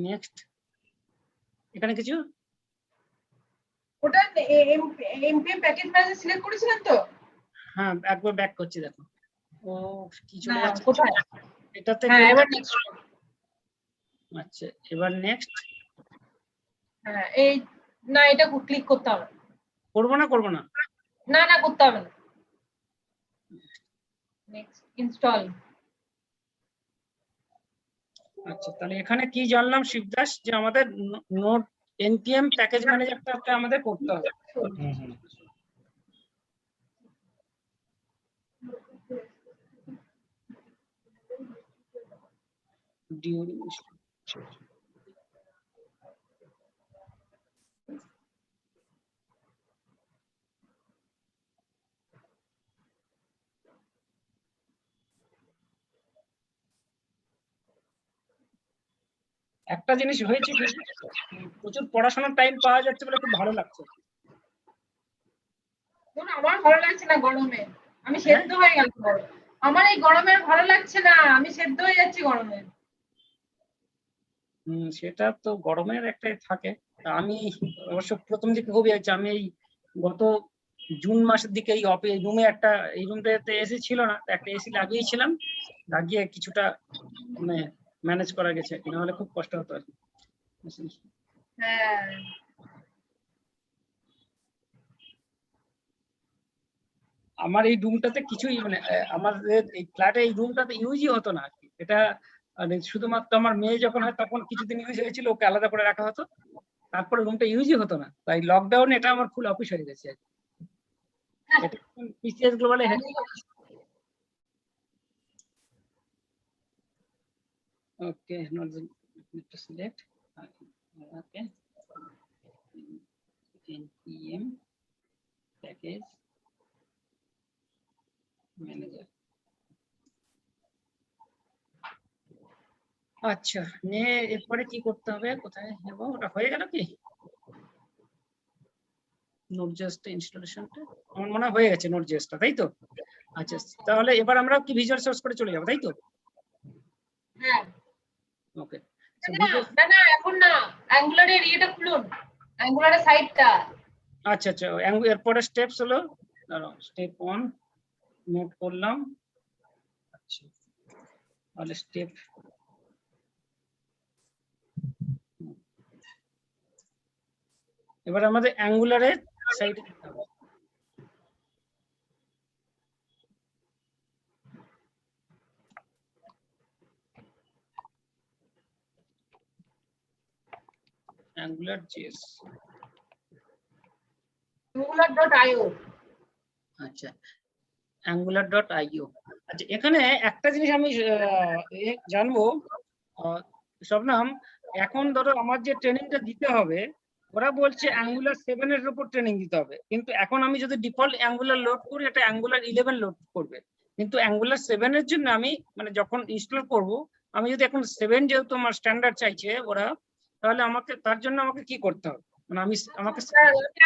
Next. এখানে কিছু ওটা এমপিএম প্যাকেজ ম্যানেজার সিলেক্ট করেছিলেন তো? হ্যাঁ, একবার ব্যাক করছি, দেখো ও কি চলে না, যাচ্ছে কোথায়? এটাতে। হ্যাঁ, এবার নেক্সট। আচ্ছা, এবার নেক্সট। হ্যাঁ, এই না, এটা ক্লিক করতে হবে। করবো না করতে হবে না। Next install. আচ্ছা, তাহলে এখানে কি জানলাম শিবদাস, যে আমাদের নোট এনপিএম প্যাকেজ ম্যানেজারটা আমাদের করতে হবে। একটা জিনিস হয়েছে, প্রচুর পড়াশোনার টাইম পাওয়া যাচ্ছে বলে খুব ভালো লাগছে। আমার ভালো লাগছে না গরমে, আমি সেদ্ধ হয়ে গেল। আমার এই গরমে ভালো লাগছে না, আমি সেদ্ধ হয়ে যাচ্ছি গরমে। সেটা তো গরমের একটাই থাকে। আমি অবশ্য প্রথম দিকে খুবই হয়েছে, আমি এই গত জুন মাসের দিকে এই রুমে একটা, এই রুমটাতে এসি ছিল না, একটা এসি লাগিয়েছিলাম, লাগিয়ে কিছুটা মানে ম্যানেজ করা গেছে, নাহলে খুব কষ্ট হতো আর কি। হ্যাঁ, আমার এই রুমটাতে কিছুই মানে আমাদের এই ফ্ল্যাটে এই রুমটাতে ইউজই হতো না আর কি। এটা শুধুমাত্র আমার মেয়ে যখন হয় তখন কিছুদিন ইউজ হয়েছিল, ওকে আলাদা করে রাখা হতো, তারপরে রুমটা ইউজই হতো না। তাই লকডাউনে এটা আমার ফুল অফিস হয়ে গেছে আর কি। এটা পিসিএস গ্লোবালে হেড। Okay, not need to select. Okay, npm package manager. আচ্ছা, নিয়ে এরপরে কি করতে হবে, কোথায় যাব? ওটা হয়ে গেল কি নোটজেস ইনস্টলেশনটা? আমার মনে হয়ে গেছে নোটজেসটা, তাই তো? আচ্ছা, তাহলে এবার আমরা কি ভিজুয়াল সোর্স করে চলে যাবো, তাই তো? হ্যাঁ। ওকে, না এখন না, অ্যাঙ্গুলারের ইয়েটা খুলুন, অ্যাঙ্গুলারের সাইটটা। আচ্ছা আচ্ছা, এরপরে স্টেপস হলো, স্টেপ 1 নোট করলাম। আচ্ছা, তাহলে স্টেপ এবার আমাদের অ্যাঙ্গুলারের সাইডে যেতে হবে। AngularJS, angular.io। আচ্ছা, angular.io। আচ্ছা, এখানে একটা জিনিস আমি জানবো শবনম, এখন ধরো আমার যে ট্রেনিংটা দিতে হবে, ওরা বলছে Angular 7 এর উপর ট্রেনিং দিতে হবে, কিন্তু এখন আমি যদি ডিফল্ট Angular লোড করি, এটা Angular 11 লোড করবে। কিন্তু Angular 7 এর জন্য আমি মানে যখন ইনস্টল করব, আমি যদি এখন 7 যেহেতু আমার স্ট্যান্ডার্ড চাইছে ওরা, তাহলে আমাকে তার জন্য আমাকে কি করতে হবে? মানে আমাকে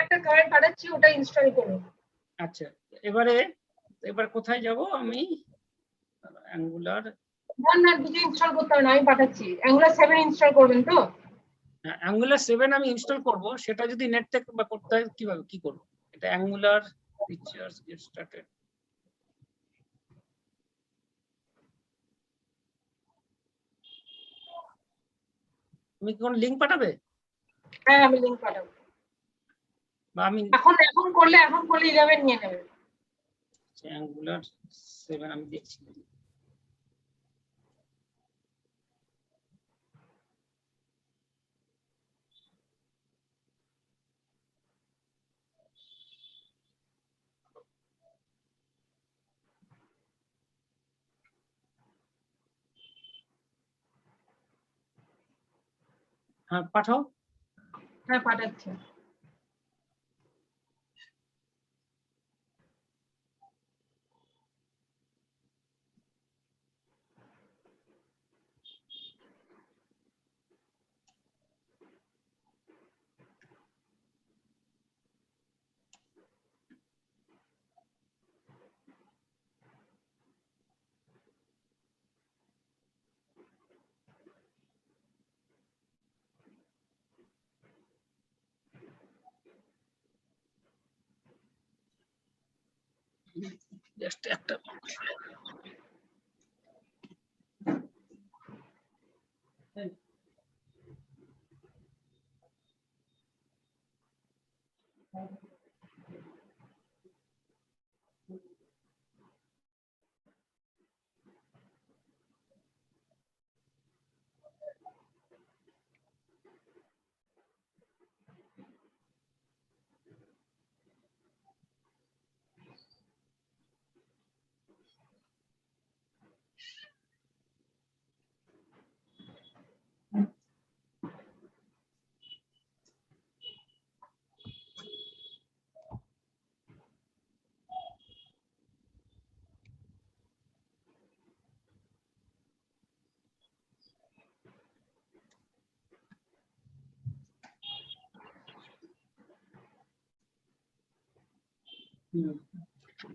একটা কমান্ড পাঠাচ্ছি, ওটা ইনস্টল করুন। আচ্ছা, এবার কোথায় যাব আমি? অ্যাঙ্গুলার না কিছু ইনস্টল করতে হবে না, আমি পাঠাচ্ছি। অ্যাঙ্গুলার 7 ইনস্টল করবেন তো? অ্যাঙ্গুলার 7 আমি ইনস্টল করব, সেটা যদি নেট থেকে বা করতে হয় কিভাবে কি করব? এটা অ্যাঙ্গুলার ফিচারস গেট স্টার্টেড। তুমি কোন লিংক পাঠাবে? হ্যাঁ, আমি লিংক পাঠাবো। বা আমি এখন করলে 11 নিয়ে নেবে। অ্যাঙ্গুলার 7 আমি দেখছি। হ্যাঁ, পাঠাও। হ্যাঁ, পাঠাচ্ছি। জাস্ট একটা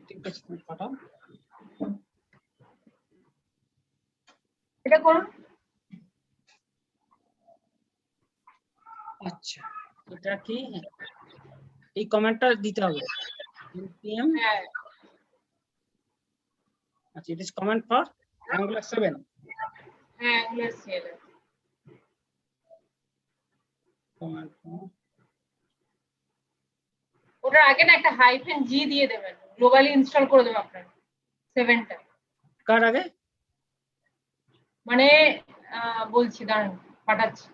ঠিক আছে, তুমি পাঠাও। এটা করুন। আচ্ছা, এটা কি এই কমেন্টটা দিতে হবে npm। হ্যাঁ আচ্ছা, it is comment for Angular 7 হ্যাঁ Angular CLS comment for ওটার আগে না একটা -g দিয়ে দেবেন, গ্লোবালি ইনস্টল করে দেবো আপনার 7টা। কার আগে? মানে বলছি, দাঁড়ান পাঠাচ্ছি।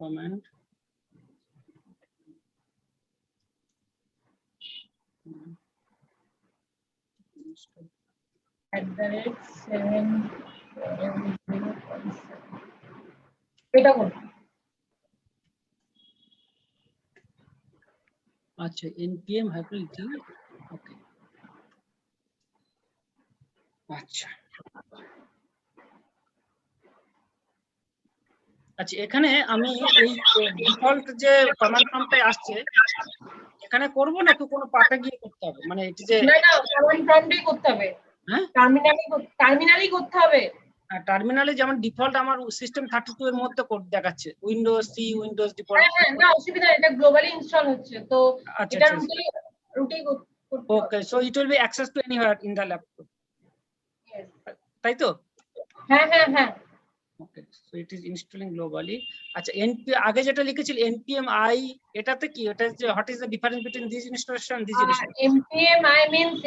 comment @7 এটা করুন। আচ্ছা, npm -g ওকে। আচ্ছা আচ্ছা, এখানে আমি এই ডিফল্ট যে কমান্ড প্রম্পটে আসছে এখানে করব নাকি কোনো পার্টে গিয়ে করতে হবে? মানে এটি যে না না, কমান্ড প্রম্পটেই করতে হবে, হ্যাঁ টার্মিনালি করতে হবে। টার্মিনালে যেমন ডিফল্ট আমার সিস্টেম 32 এর মধ্যে কোড দেখাচ্ছে, উইন্ডোজ সি, উইন্ডোজ ডিফল্ট। হ্যাঁ হ্যাঁ, না অসুবিধা নেই, এটা গ্লোবালি ইনস্টল হচ্ছে তো। আচ্ছা এটা আচ্ছা, রুটি করতে হবে। Okay, so it will be access to anywhere in the laptop, Yes. তাই তো? হ্যাঁ হ্যাঁ হ্যাঁ। Okay, so it is installing globally. আচ্ছা, আগে যেটা লিখেছিল npm i, এটাতে কি, এটা যে what is the difference between this installation this installation? npm I means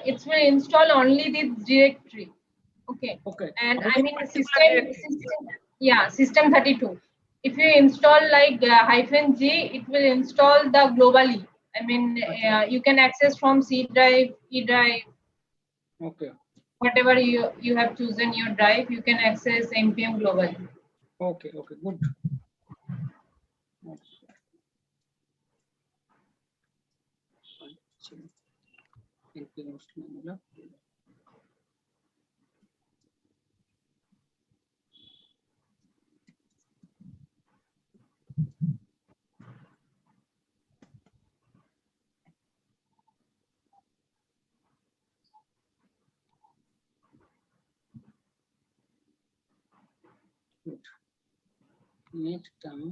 it's will install only this directory. Okay. Okay, And I only mean particular directory. system 32. If you install like -g, it will install the globally. I mean you can access from C drive, E drive. Okay. Whatever you have chosen your drive, you can access npm globally. Okay, okay, good. Net term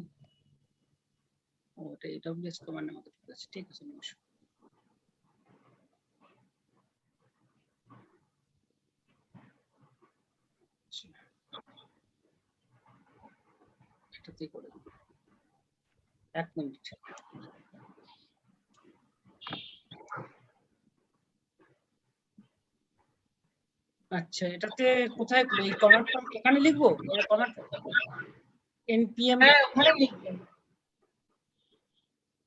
ওটা AWS কমান্ডের মধ্যে আছে, ঠিক আছে, নমস্কার। এটাতে করে দেব, 1 minute. আচ্ছা, এটাতে কোথায় এই কমান্ড এখানে লিখবো, এই কমান্ড npm। হ্যাঁ ওখানে লিখবেন।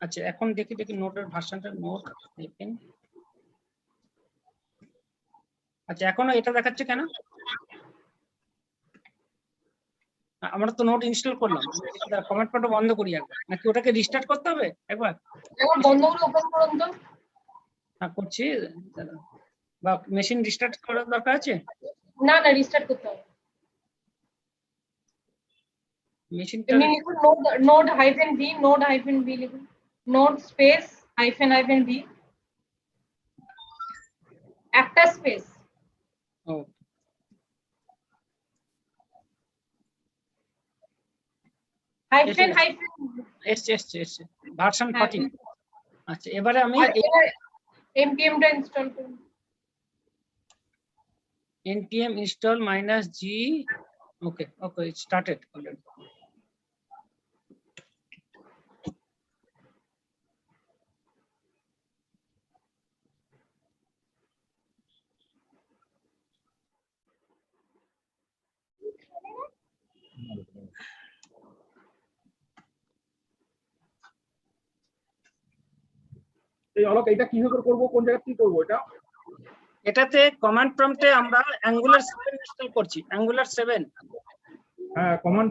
আচ্ছা, এখন দেখি নোটের ভার্সনটা, নোট দেখেন। আচ্ছা, এখনো এটা দেখাচ্ছে কেন? আমরা তো নোট ইনস্টল করলাম, কমেন্ট পার্টটা বন্ধ করি একবার, নাকি ওটাকে রিস্টার্ট করতে হবে একবার? একবার বন্ধ করে ওপেন করুন তো। হ্যাঁ করছি, বা মেশিন রিস্টার্ট করার দরকার আছে? না না, রিস্টার্ট করতে হবে। মেশিনটা এমনি লিখুন নোড -v লিখুন, নোড স্পেস -v, একটা স্পেস। ও হাইফেন এসছে ভার্সন 14। আচ্ছা, এবারে আমি আর এবার npm টা ইনস্টল করুন। npm install minus g. Okay, it started already. এই অলক এটা কিভাবে করব, কোন জায়গা থেকে করব এটা? এটাতে কমান্ড প্রম্পটে আমরা অ্যাঙ্গুলার 7 ইনস্টল করছি, অ্যাঙ্গুলার 7। হ্যাঁ, কমান্ড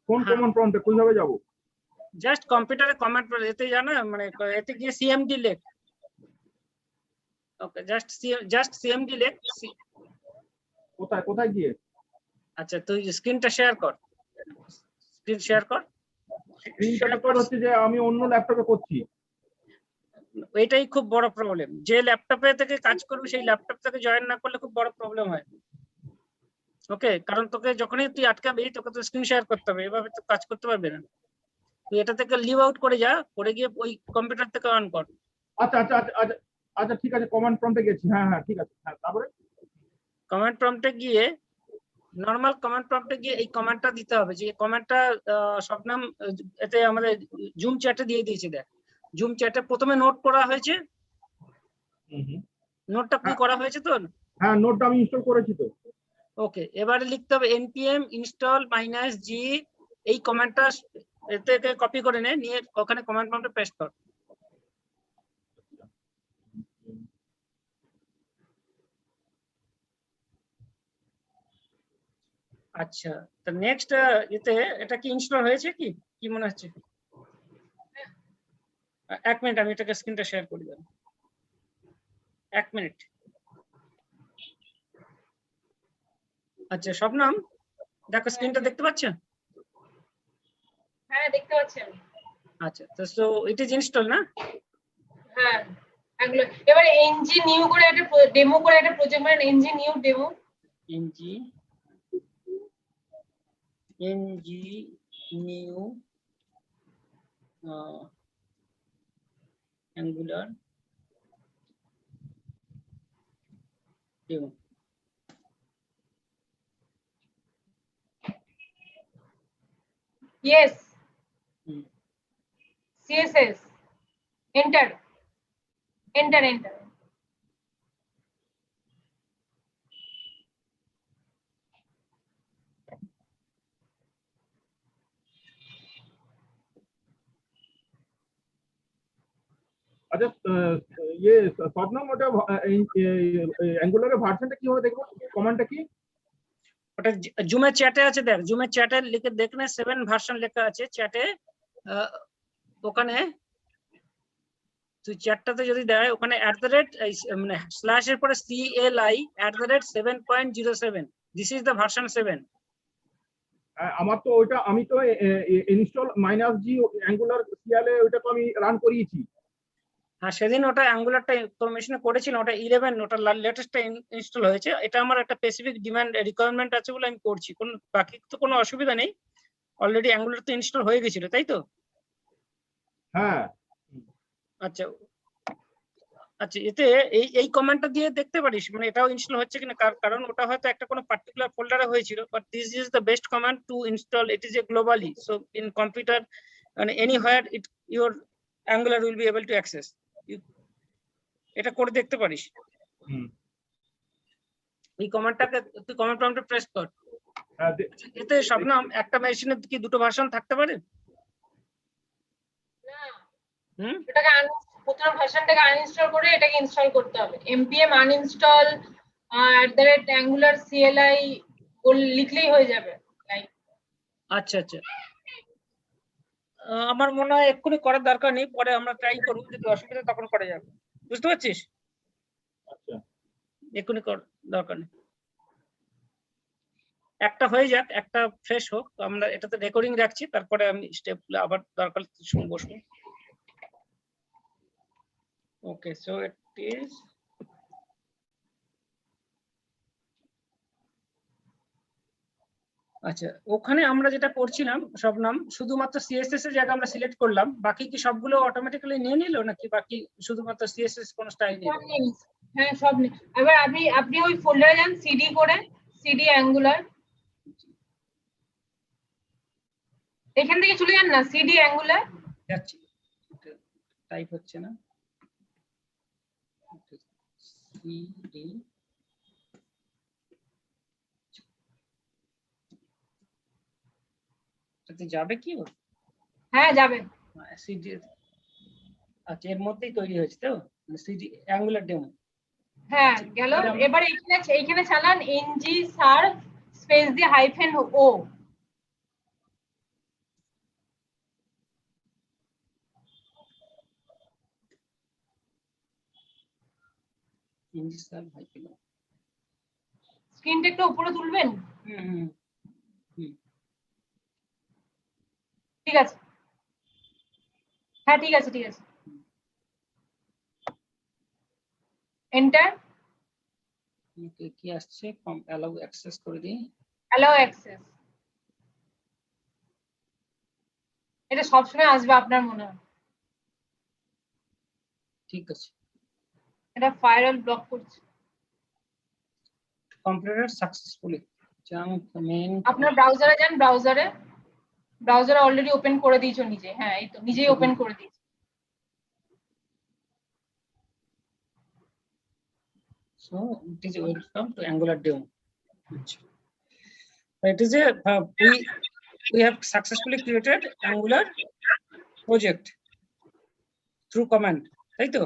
কোন হ্যাঁ। কমান্ড প্রম্পটে কিভাবে যাব? জাস্ট কম্পিউটারে কমান্ড এতে জানা মানে এতে গিয়ে cmd লেখ। ওকে, জাস্ট cmd লেখ। কোথায় কোথায় গিয়ে? আচ্ছা, তুই স্ক্রিনটা শেয়ার কর, স্ক্রিন শেয়ার কর। স্ক্রিনটা কর হচ্ছে যে আমি অন্য ল্যাপটপে করছি। এটাই খুব বড় প্রবলেম, যে ল্যাপটপে থেকে কাজ করবি সেই ল্যাপটপ থেকে জয়েন না করলে খুব বড় প্রবলেম হয়। ওকে, কারণ তোকে যখনই তুই আটকাবি তোকে তো স্ক্রিন শেয়ার করতে হবে, এভাবে তো কাজ করতে পারবে না। তুই এটা থেকে লিভ আউট করে যা, করে গিয়ে ওই কম্পিউটার থেকে অন কর। আচ্ছা আচ্ছা আচ্ছা আচ্ছা আচ্ছা ঠিক আছে, কমান্ড প্রম্পটে গেছি। হ্যাঁ হ্যাঁ ঠিক আছে। হ্যাঁ, তারপরে কমান্ড প্রম্পটে গিয়ে নরমাল কমান্ড প্রম্পটে গিয়ে এই কমান্ডটা দিতে হবে, যে কমান্ডটা শবনম এতে আমাদের জুম চ্যাটে দিয়ে দিয়েছে। দেখ, জুম চ্যাটে প্রথমে নোট করা হয়েছে, নোটটা কি করা হয়েছে তোর? হ্যাঁ, নোটটা আমি ইনস্টল করেছি তো। ওকে, এবারে লিখতে হবে npm install -g। এই কমান্ডটা এতে কপি করে নিয়ে ওখানে কমান্ড প্রম্পটে পেস্ট কর। আচ্ছা, তো নেক্সট এতে এটা কি ইনস্টল হয়েছে কি কি মনে হচ্ছে? 1 মিনিট, আমি এটাকে স্ক্রিনটা শেয়ার করে দেব। 1 মিনিট। আচ্ছা শবনম, দেখো স্ক্রিনটা দেখতে পাচ্ছ? হ্যাঁ দেখতে পাচ্ছি আমি। আচ্ছা, তো সো ইট ইজ ইনস্টল না? হ্যাঁ এগুলো এবারে এনজি নিউ করে একটা ডেমো করে একটা প্রজেক্ট মানে NG new demo. ng new angular demo. Yes. CSS. Enter. Enter. Enter. আচ্ছা ইয়ে শবনম, ওটা অ্যাঙ্গুলারের ভার্সনটা কিভাবে দেখবো? কমান্ডটা কি? ওটা জুমের চ্যাটে আছে, দেখ জুমের চ্যাটে লিখে দেখনে 7 ভার্সন লেখা আছে চ্যাটে। ওখানে তুই চ্যাটটাতে যদি দেয়, ওখানে মানে স্ল্যাশ এর পরে CLI @7.07, this is the version 7। আমার তো ওইটা, আমি তো ইনস্টল -g অ্যাঙ্গুলার সিএলএ ওইটা তো আমি রান করিয়েছি। হ্যাঁ, সেদিন ওটা অ্যাঙ্গুলারটা তোর মেশিনে করেছিলাম, ওটা 11, ওটা লেটেস্টটা ইনস্টল হয়েছে। এটা আমার একটা স্পেসিফিক ডিমান্ড রিকোয়ারমেন্ট আছে বলে আমি করছি, কোন বাকি তো কোনো অসুবিধা নেই। অলরেডি অ্যাঙ্গুলার তো ইনস্টল হয়ে গেছিল, তাই তো? হ্যাঁ। আচ্ছা আচ্ছা, এতে এই কমান্ডটা দিয়ে দেখতে পারিস মানে এটাও ইনস্টল হচ্ছে কিনা, কারণ ওটা হয়তো একটা কোনো পার্টিকুলার ফোল্ডারে হয়েছিল। But this is the best command to install, it is a globally, so in computer মানে anywhere it your Angular will be able to access. এটা করে দেখতে পারিস। এই কমান্ডটাকে তুই কমান্ড প্রম্পটে প্রেস কর। এতে শবনম একটা মেশিনে কি দুটো ভার্সন থাকতে পারে? না, হুম, এটাকে প্রথম ভার্সনটাকে আনইনস্টল করে এটাকে ইনস্টল করতে হবে। npm uninstall @angular CLI লিখলেই হয়ে যাবে। আচ্ছা আচ্ছা, আমার মনে হয় এক্ষুনি করার দরকার নেই, পরে আমরা ট্রাই করবো, যদি অসুবিধা তখন করা যাবে, বুঝতে পারছিস? আচ্ছা, এক্ষুনি দরকার নেই, একটা হয়ে যাক, একটা ফ্রেশ হোক। আমরা এটাতে রেকর্ডিং রাখছি, তারপরে আমি স্টেপ আবার দরকার বসবো। ওকে, সো ইট ইজ আচ্ছা, ওখানে আমরা যেটা করছিলাম শবনম, শুধুমাত্র সিএসএস এর জায়গা আমরা সিলেক্ট করলাম, বাকি কি সবগুলো অটোমেটিক্যালি নিয়ে নিল নাকি বাকি শুধুমাত্র সিএসএস কোন স্টাইল নিয়ে সব নিয়ে নিস। হ্যাঁ সব এবার আপনি ওই ফোল্ডারে যান, সিডি করে, সিডি অ্যাঙ্গুলার, এখান থেকে চলে যান না, সিডি অ্যাঙ্গুলার। যাচ্ছি, টাইপ হচ্ছে না, সিডি যাবে কি? হ্যাঁ যাবে। সিডি, আচ্ছা এর মধ্যেই তৈরি হয়েছে তো সিডি অ্যাঙ্গুলার ডেমো। হ্যাঁ গেল। এবার এইখানে চালান এনজি সার্ভ স্পেস দিয়ে হাইফেন ও। এনজি সার্ভ হাইফেন ও, স্ক্রিনটা একটু উপরে তুলবেন। ঠিক আছে, হ্যাঁ ঠিক আছে ঠিক আছে, এন্টার। কি আসছে? অ্যালাউ অ্যাক্সেস করে দিই, অ্যালাউ অ্যাক্সেস। এটা সবসময় আসবে আপনার মনে হয়। ঠিক আছে। এটা ফায়ারওয়াল ব্লক করছে। Completed successfully, jump main. আপনার ব্রাউজারে যান, ব্রাউজারে অলরেডি ওপেন করে দিয়েছো নিজে। হ্যাঁ এই তো নিজেই ওপেন করে দিয়েছো। So it is welcome to Angular demo. It is a we have successfully created Angular project through command, তাই তো?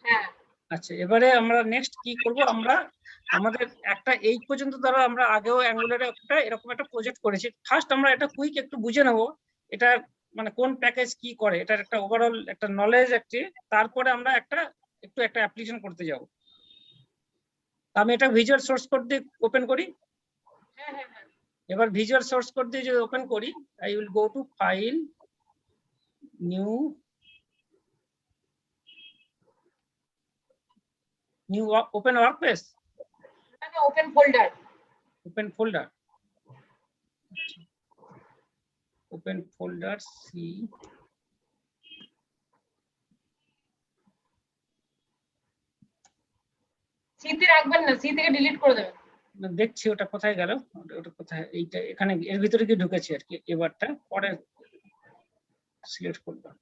হ্যাঁ আচ্ছা, এবারে আমরা নেক্সট কি করব? আমরা আমাদের একটা এই পর্যন্ত ধরো আমরা আগেও অ্যাঙ্গুলারে একটা এরকম একটা প্রজেক্ট করেছি। ফার্স্ট আমরা এটা কুইক একটু বুঝে নেব এটা মানে কোন প্যাকেজ কি করে, এটার একটা ওভারঅল একটা নলেজ আছে, তারপরে আমরা একটা অ্যাপ্লিকেশন করতে যাব। আমি এটা ভিজুয়াল সোর্স কোড দিয়ে ওপেন করি। এবার ভিজুয়াল সোর্স কোড দিয়ে যদি ওপেন করি, I will go to file, new open workspace, open folder, open folder C. সিতে রাখবেন না, সি থেকে ডিলিট করে দেবেন। দেখছি ওটা কোথায় গেল, ওটা কোথায়, এইটা এখানে এর ভিতরে কি ঢুকেছে আর কি। এবারটা পরে সিলেক্ট করলাম।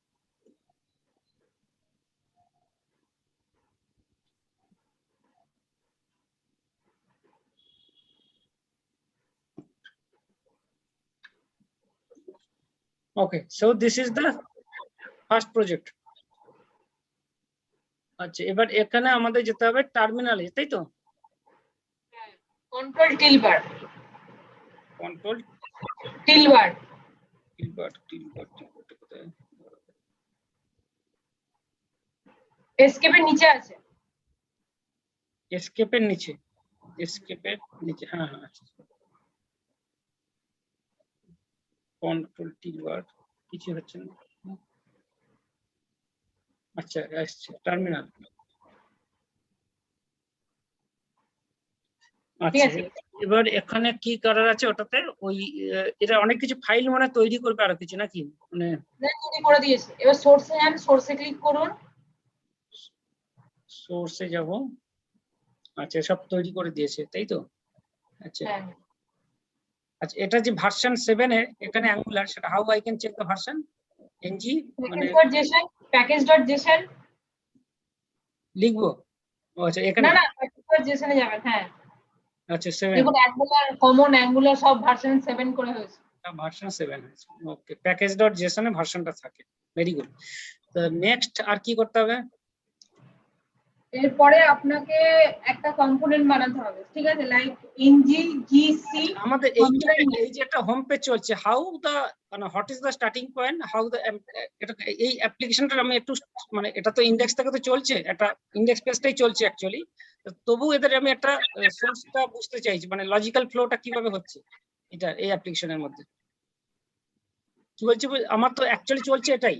Okay, so this is the first project. আচ্ছা, এবার এখানে আমাদের যেতে হবে টার্মিনালে, তাই তো? কন্ট্রোল টিলবার, কন্ট্রোল টিলবার, কোথায়? এসকেপের নিচে আছে। এসকেপের নিচে, হ্যাঁ হ্যাঁ, আচ্ছা। কন্ট্রোল টিলবার, কিছু হচ্ছে না। আচ্ছা আসছে টার্মিনাল। আচ্ছা, এবার এখানে কি করার আছে ওটাতে? ওই এটা অনেক কিছু ফাইল মানে তৈরি করবে আরো কিছু নাকি, মানে তৈরি করে দিয়েছে। এবার সোর্সে যান, সোর্সে ক্লিক করুন, সোর্সে যাব। আচ্ছা, সব তৈরি করে দিয়েছে তাই তো? আচ্ছা আচ্ছা, এটা যে ভার্সন 7 এর এখানে অ্যাঙ্গুলার, সেটা how I can check the version? NG মানে package.json লিখবো? আচ্ছা এখানে, না না, package.json এ যাবেন। হ্যাঁ আচ্ছা 7, দেখুন অ্যাঙ্গুলার, কমন অ্যাঙ্গুলার সব ভার্সন 7 করে হয়েছে। ভার্সন 7 আছে। ওকে, প্যাকেজ.json এ ভার্সনটা থাকে। Very good. তো নেক্সট আর কি করতে হবে? এরপরে আপনাকে একটা কম্পোনেন্ট বানাতে হবে, ঠিক আছে, লাইক ngGC। আমাদের এই যে একটা হোম পেজ চলছে, হাউ দা মানে what is the starting point, how the, এটা এই অ্যাপ্লিকেশনটা আমি একটু মানে এটা তো ইন্ডেক্স থেকে তো চলছে, একটা ইন্ডেক্স পেজটাই চলছে অ্যাকচুয়ালি, তবু এদের আমি একটা সোর্সটা বুঝতে চাইছি, মানে লজিক্যাল ফ্লোটা কিভাবে হচ্ছে এটা এই অ্যাপ্লিকেশনের মধ্যে। কি বলছি, আমার তো অ্যাকচুয়ালি চলছে এটাই,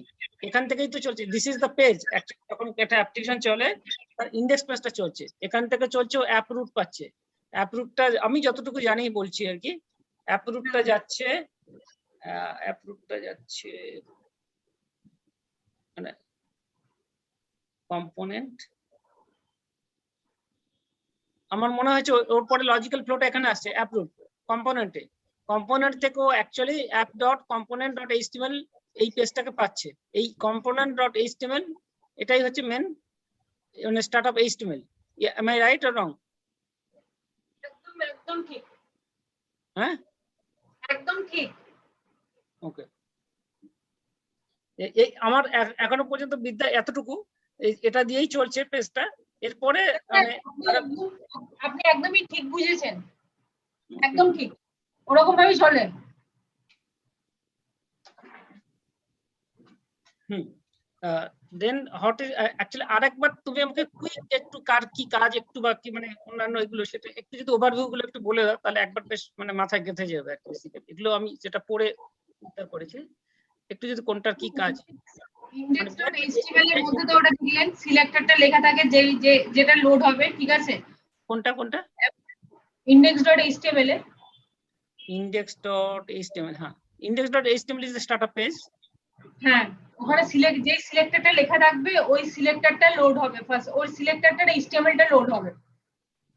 এখান থেকেই তো চলছে। দিস ইজ দ্য পেজ, যখন একটা অ্যাপ্লিকেশন চলে তার ইন্ডেক্স পেজটা চলছে, এখান থেকে চলছে, ও অ্যাপ রুট পাচ্ছে। অ্যাপ রুটটা আমি যতটুকু জানি বলছি আর কি, অ্যাপ্রুভটা যাচ্ছে মানে কম্পোনেন্ট, আমার মনে হয়েছে ওর পরে লজিক্যাল ফ্লোটা এখানে আসছে অ্যাপ্রুভ কম্পোনেন্টে, কম্পোনেন্ট থেকেও actually app dot component dot HTML এই পেজটাকে পাচ্ছে। এই কম্পোনেন্ট ডট এইচটিএমএল এটাই হচ্ছে মেন মানে startup HTML. Am I right or wrong? একদম একদম ঠিক, হ্যাঁ একদম ঠিক। ওকে, এই আমার এখনো পর্যন্ত বিদ্যা এতটুকু, এটা দিয়েই চলছে পেজটা। এরপরে মানে আপনি একদমই ঠিক বুঝেছেন, একদম ঠিক, ওরকম ভাবেই চলে। দেন হট ইজ অ্যাকচুয়ালি আরেকবার তুমি আমাকে কুইক একটু কার কি কাজ একটু বাকি মানে অন্যান্য এগুলো সেটা একটু যদি ওভারভিউ গুলো একটু বলে দাও তাহলে একবার বেশ মানে মাথায় গেঁথে যাবে আর কি। এগুলো আমি যেটা পড়ে উদ্ধার করেছি, একটু যদি কোনটার কি কাজ। index.html এর মধ্যে তো ওটা দিলেন সিলেক্টরটা লেখা থাকে যেটা লোড হবে, ঠিক আছে? কোনটা কোনটা? index.html এ index.html, হ্যাঁ index.html is the startup page. হ্যাঁ, ওখানে যে সিলেক্টরটা লেখা থাকবে ওই সিলেক্টরটা লোড হবে ফার্স্ট, ওই সিলেক্টরটার html টা লোড হবে।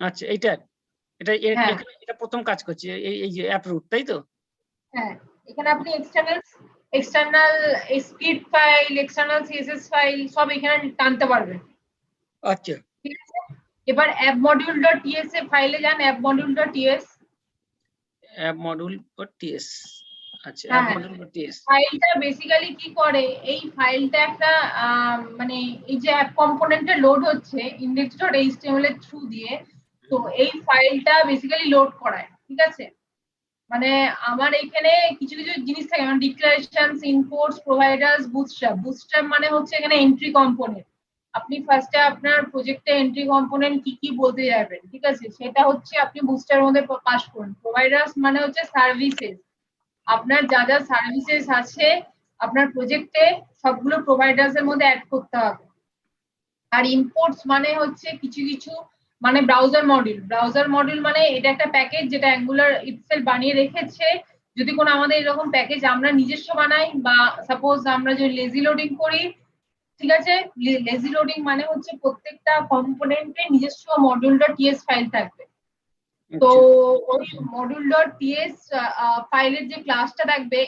আচ্ছা এটা প্রথম কাজ করছে এই যে অ্যাপ্রুভ, তাই তো? হ্যাঁ, এখানে আপনি external script file, external CSS file সব এখানে টানতে পারবেন। আচ্ছা, ঠিক আছে, এবার appmodule.ts এ ফাইলে যান, appmodule.ts appmodule.ts। আচ্ছা, হ্যাঁ, appmodule.ts ফাইলটা বেসিক্যালি কি করে, এই ফাইলটা একটা মানে এই যে অ্যাপ কম্পোনেন্টে লোড হচ্ছে index.html এর থ্রু দিয়ে, তো এই ফাইলটা বেসিক্যালি লোড করায়। ঠিক আছে, মানে আমার এখানে কিছু কিছু জিনিস থাকে, মানে ডিক্লারেশনস, ইম্পোর্টস, প্রোভাইডার্স, বুটস্ট্র্যাপ মানে হচ্ছে এখানে এন্ট্রি কম্পোনেন্ট। আপনি ফার্স্টে আপনার প্রজেক্টে এন্ট্রি কম্পোনেন্ট কি কি বলতে যাবেন, ঠিক আছে, সেটা হচ্ছে আপনি বুটস্ট্র্যাপের মধ্যে পাস করুন। প্রোভাইডার্স মানে হচ্ছে সার্ভিসেস, আপনার যা যা সার্ভিসেস আছে আপনার প্রজেক্টে সবগুলো প্রোভাইডার্স এর মধ্যে অ্যাড করতে হবে। আর ইম্পোর্টস মানে হচ্ছে কিছু কিছু মানে ব্রাউজার মডিউল মানে এটা একটা প্যাকেজ যেটা অ্যাঙ্গুলার ইটসেলফ বানিয়ে রেখেছে। যদি কোনো আমাদের এরকম প্যাকেজ আমরা নিজস্ব বানাই বা সাপোজ আমরা যদি লেজি লোডিং করি, ঠিক আছে, লেজি লোডিং মানে হচ্ছে প্রত্যেকটা কম্পোনেন্টে নিজস্ব module.ts ফাইল থাকবে। তো ওই module.ts ফাইলের যে ক্লাসটা থাকবে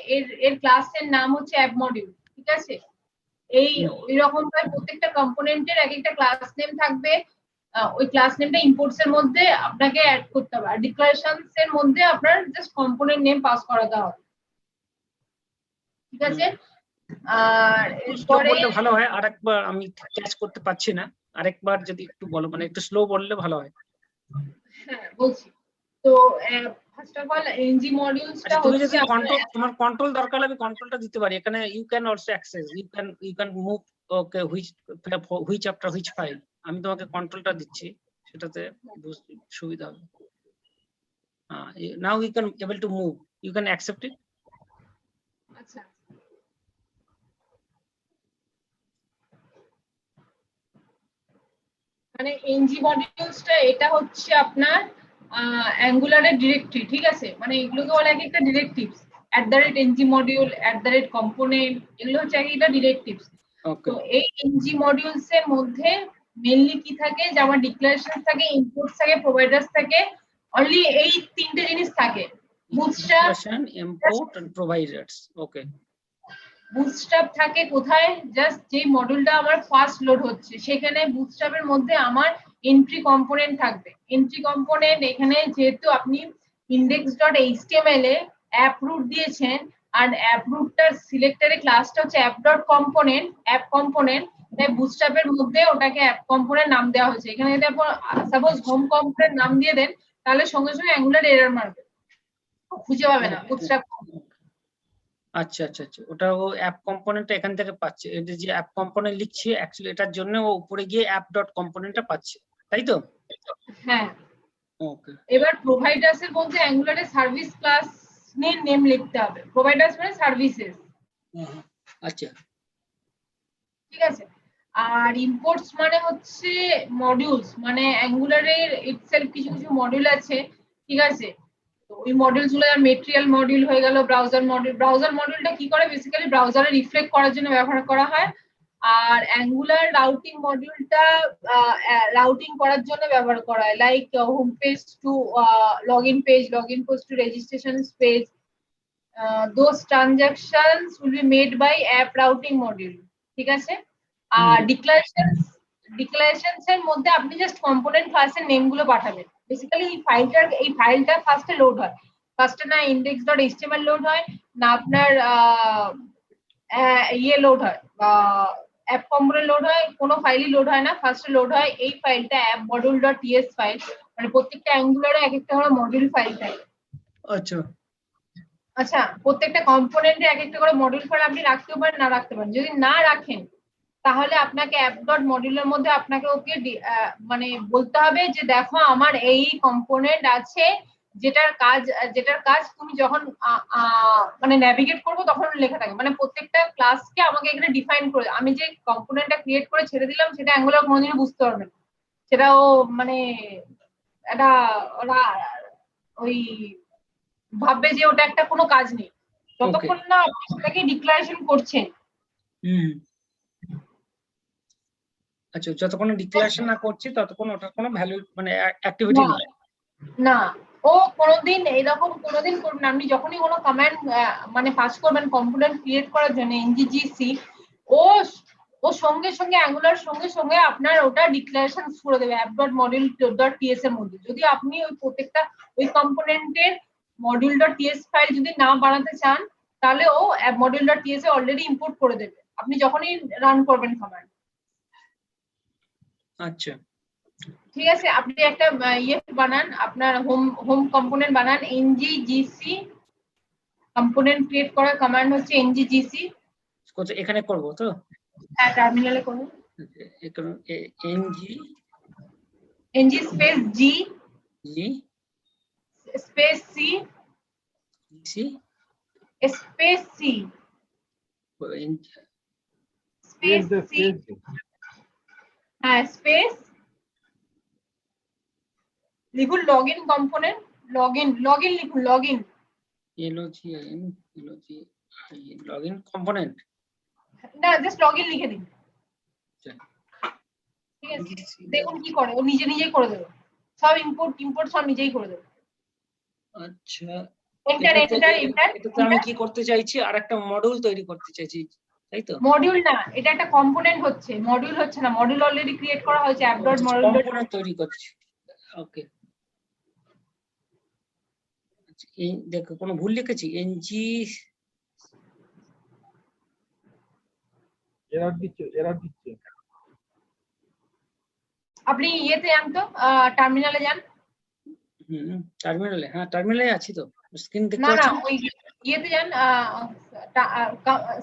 এর ক্লাসের নাম হচ্ছে অ্যাপ মডিউল। ঠিক আছে, এইরকম ভাবে প্রত্যেকটা কম্পোনেন্টের এক একটা ক্লাস নেম থাকবে। ওই ক্লাস নেমটা ইম্পোর্টস এর মধ্যে আপনাকে অ্যাড করতে হবে, আর ডিক্লারেশনস এর মধ্যে আপনার জাস্ট কম্পোনেন্ট নেম পাস করাতে হবে। ঠিক আছে, আর এরপরে বললে ভালো হয়, আরেকবার আমি ক্যাচ করতে পারছি না, আরেকবার যদি একটু বলো, মানে একটু স্লো বললে ভালো হয়। হ্যাঁ বলছি, তো ফার্স্ট অফ অল এনজি মডিউলসটা তুমি হচ্ছে যদি তোমার কন্ট্রোল দরকার আমি কন্ট্রোলটা দিতে পারি এখানে। You can also access, you can move okay which after which file. আমি তোমাকে কন্ট্রোলটা দিচ্ছি, সেটাতে সুবিধা হবে। Now you can able to move, you can accept it. আচ্ছা, মানে এনজি মডিউলসটা এটা হচ্ছে আপনার অ্যাঙ্গুলারের ডিরেক্টরি। ঠিক আছে, মানে এগুলোকে বলে এক একটা ডিরেক্টিভস, @ng মডিউল, @component, এগুলো হচ্ছে এক একটা ডিরেক্টিভস। তো এই এনজি মডিউলস এর মধ্যে মেইনলি কি থাকে, যে আমার ডিক্লারেশন থাকে, ইম্পোর্টস থাকে, প্রোভাইডার্স থাকে, অনলি এই তিনটে জিনিস থাকে। Bootstrap, import and providers. Okay, bootstrap থাকে কোথায়, জাস্ট যে মডিউলটা আমার ফার্স্ট লোড হচ্ছে সেখানে বুটস্ট্র্যাপের মধ্যে আমার এন্ট্রি কম্পোনেন্ট থাকবে। এন্ট্রি কম্পোনেন্ট এখানে যেহেতু আপনি index.html এ অ্যাপ রুট দিয়েছেন, আর অ্যাপ রুটটার সিলেক্টরে ক্লাসটা হচ্ছে অ্যাপ কম্পোনেন্ট, তাই বুটস্ট্র্যাপের মধ্যে ওটাকে অ্যাপ কম্পোনেন্ট নাম দেওয়া হয়েছে। এখানে যদি আপনি সাপোজ হোম কম্পোনেন্ট নাম দিয়ে দেন তাহলে সঙ্গে সঙ্গে অ্যাঙ্গুলার এরর মারবে, খুঁজে পাবে না বুটস্ট্র্যাপ। আচ্ছা আচ্ছা আচ্ছা, ওটা ও অ্যাপ কম্পোনেন্টটা এখান থেকে পাচ্ছে। এটা যে অ্যাপ কম্পোনেন্ট লিখছি অ্যাকচুয়ালি এটার জন্য ও উপরে গিয়ে অ্যাপ ডট কম্পোনেন্টটা পাচ্ছে, তাই তো? হ্যাঁ, ওকে। এবার প্রোভাইডার্স এর মধ্যে অ্যাঙ্গুলারে সার্ভিস ক্লাস নেম লিখতে হবে। প্রোভাইডার্স মানে সার্ভিসেস। আচ্ছা, ঠিক আছে, আর ইম্পোর্টস মানে হচ্ছে মডিউলস, মানে অ্যাঙ্গুলারের ইটসেলফ কিছু কিছু মডিউল আছে। ঠিক আছে, তো ওই মডিউলস গুলো মেটেরিয়াল মডিউল হয়ে গেল, ব্রাউজার মডিউলটা কি করে, বেসিক্যালি ব্রাউজারে রিফ্লেক্ট করার জন্য ব্যবহার করা হয়। আর অ্যাঙ্গুলার রাউটিং মডিউলটা রাউটিং করার জন্য ব্যবহার করা হয়, like home page to login page to registration page, those transactions will be made by app routing module, ঠিক আছে। আর ডিক্লারেশনস এর মধ্যে আপনি জাস্ট কম্পোনেন্ট ক্লাসের নেম গুলো পাঠাবেন। বেসিক্যালি এই ফাইলটা ফার্স্টে লোড হয়, ফার্স্টে না index.html লোড হয়, না আপনার লোড হয় অ্যাপ কম্পোনেন্ট লোড হয়, কোনো ফাইলই লোড হয় না। ফার্স্টে লোড হয় এই ফাইলটা app module.ts ফাইল, মানে প্রত্যেকটা অ্যাঙ্গুলারে এক একটা করে মডিউল ফাইল থাকে। আচ্ছা, প্রত্যেকটা কম্পোনেন্টে এক একটা করে মডিউল ফাইল আপনি রাখতেও পারেন, না রাখতে পারেন। যদি না রাখেন তাহলে আপনাকে app.module এর মধ্যে আপনাকে ওকে মানে বলতে হবে যে দেখো আমার এই কম্পোনেন্ট আছে যেটার কাজ তুমি যখন মানে নেভিগেট করবো তখন লেখা থাকে, মানে প্রত্যেকটা ক্লাসকে আমাকে এখানে ডিফাইন করে, আমি যে কম্পোনেন্টটা ক্রিয়েট করে ছেড়ে দিলাম সেটা অ্যাঙ্গুলার কোনোদিনও বুঝতে পারবে না, সেটা ও মানে এটা ওরা ওই ভাববে যে ওটা একটা কোনো কাজ নেই, যতক্ষণ না আপনি সেটাকে ডিক্লারেশন করছেন। আচ্ছা, যতক্ষণ ডিক্লারেশন না করছি ততক্ষণ ওটার কোনো ভ্যালু মানে অ্যাক্টিভিটি নেই। না, ও কোনোদিন এরকম কোনোদিন করবেন না। আপনি যখনই কোনো কমান্ড মানে পাস করবেন কম্পোনেন্ট ক্রিয়েট করার জন্য ngGC, ও সঙ্গে সঙ্গে অ্যাঙ্গুলার সঙ্গে সঙ্গে আপনার ওটা ডিক্লারেশন করে দেবে app.module.ts এর মধ্যে। যদি আপনি ওই প্রত্যেকটা ওই কম্পোনেন্টের module.ts ফাইল যদি না বানাতে চান তাহলে ও module.ts এ অলরেডি ইম্পোর্ট করে দেবে আপনি যখনই রান করবেন কমান্ড। আচ্ছা, ঠিক আছে, আপনি একটা বানান, আপনার হোম কম্পোনেন্ট বানান, ngGC কম্পোনেন্ট ক্রিয়েট করার কমান্ড হচ্ছে ngGC। এখানে করব তো? হ্যাঁ, টার্মিনালে করুন। ng space g space c space c space c, হ্যাঁ স্পেস লিখুন লগইন কম্পোনেন্ট, লগইন লিখুন, লগইন লগইন কম্পোনেন্ট, না জাস্ট লগইন লিখে দিন। ঠিক আছে, দেখুন কি করে, ও নিজেই করে দেবে, সব ইম্পোর্ট সব নিজেই করে দেবে। আচ্ছা, এন্টার। এটাতে আমি কি করতে চাইছি, আরেকটা মডিউল তৈরি করতে চাইছি, তাই তো? মডিউল না, এটা একটা কম্পোনেন্ট হচ্ছে, মডিউল হচ্ছে না। মডিউল অলরেডি ক্রিয়েট করা হয়েছে app.module কম্পোনেন্ট তৈরি করছি। ওকে, এই দেখো কোনো ভুল লিখেছি, এরর দিচ্ছে। আপনি ইয়েতে যান তো, টার্মিনালে যান। টার্মিনালে, হ্যাঁ টার্মিনালে আছি তো, স্ক্রিন দেখতে না পাচ্ছেন? ওই ইয়েতে যান,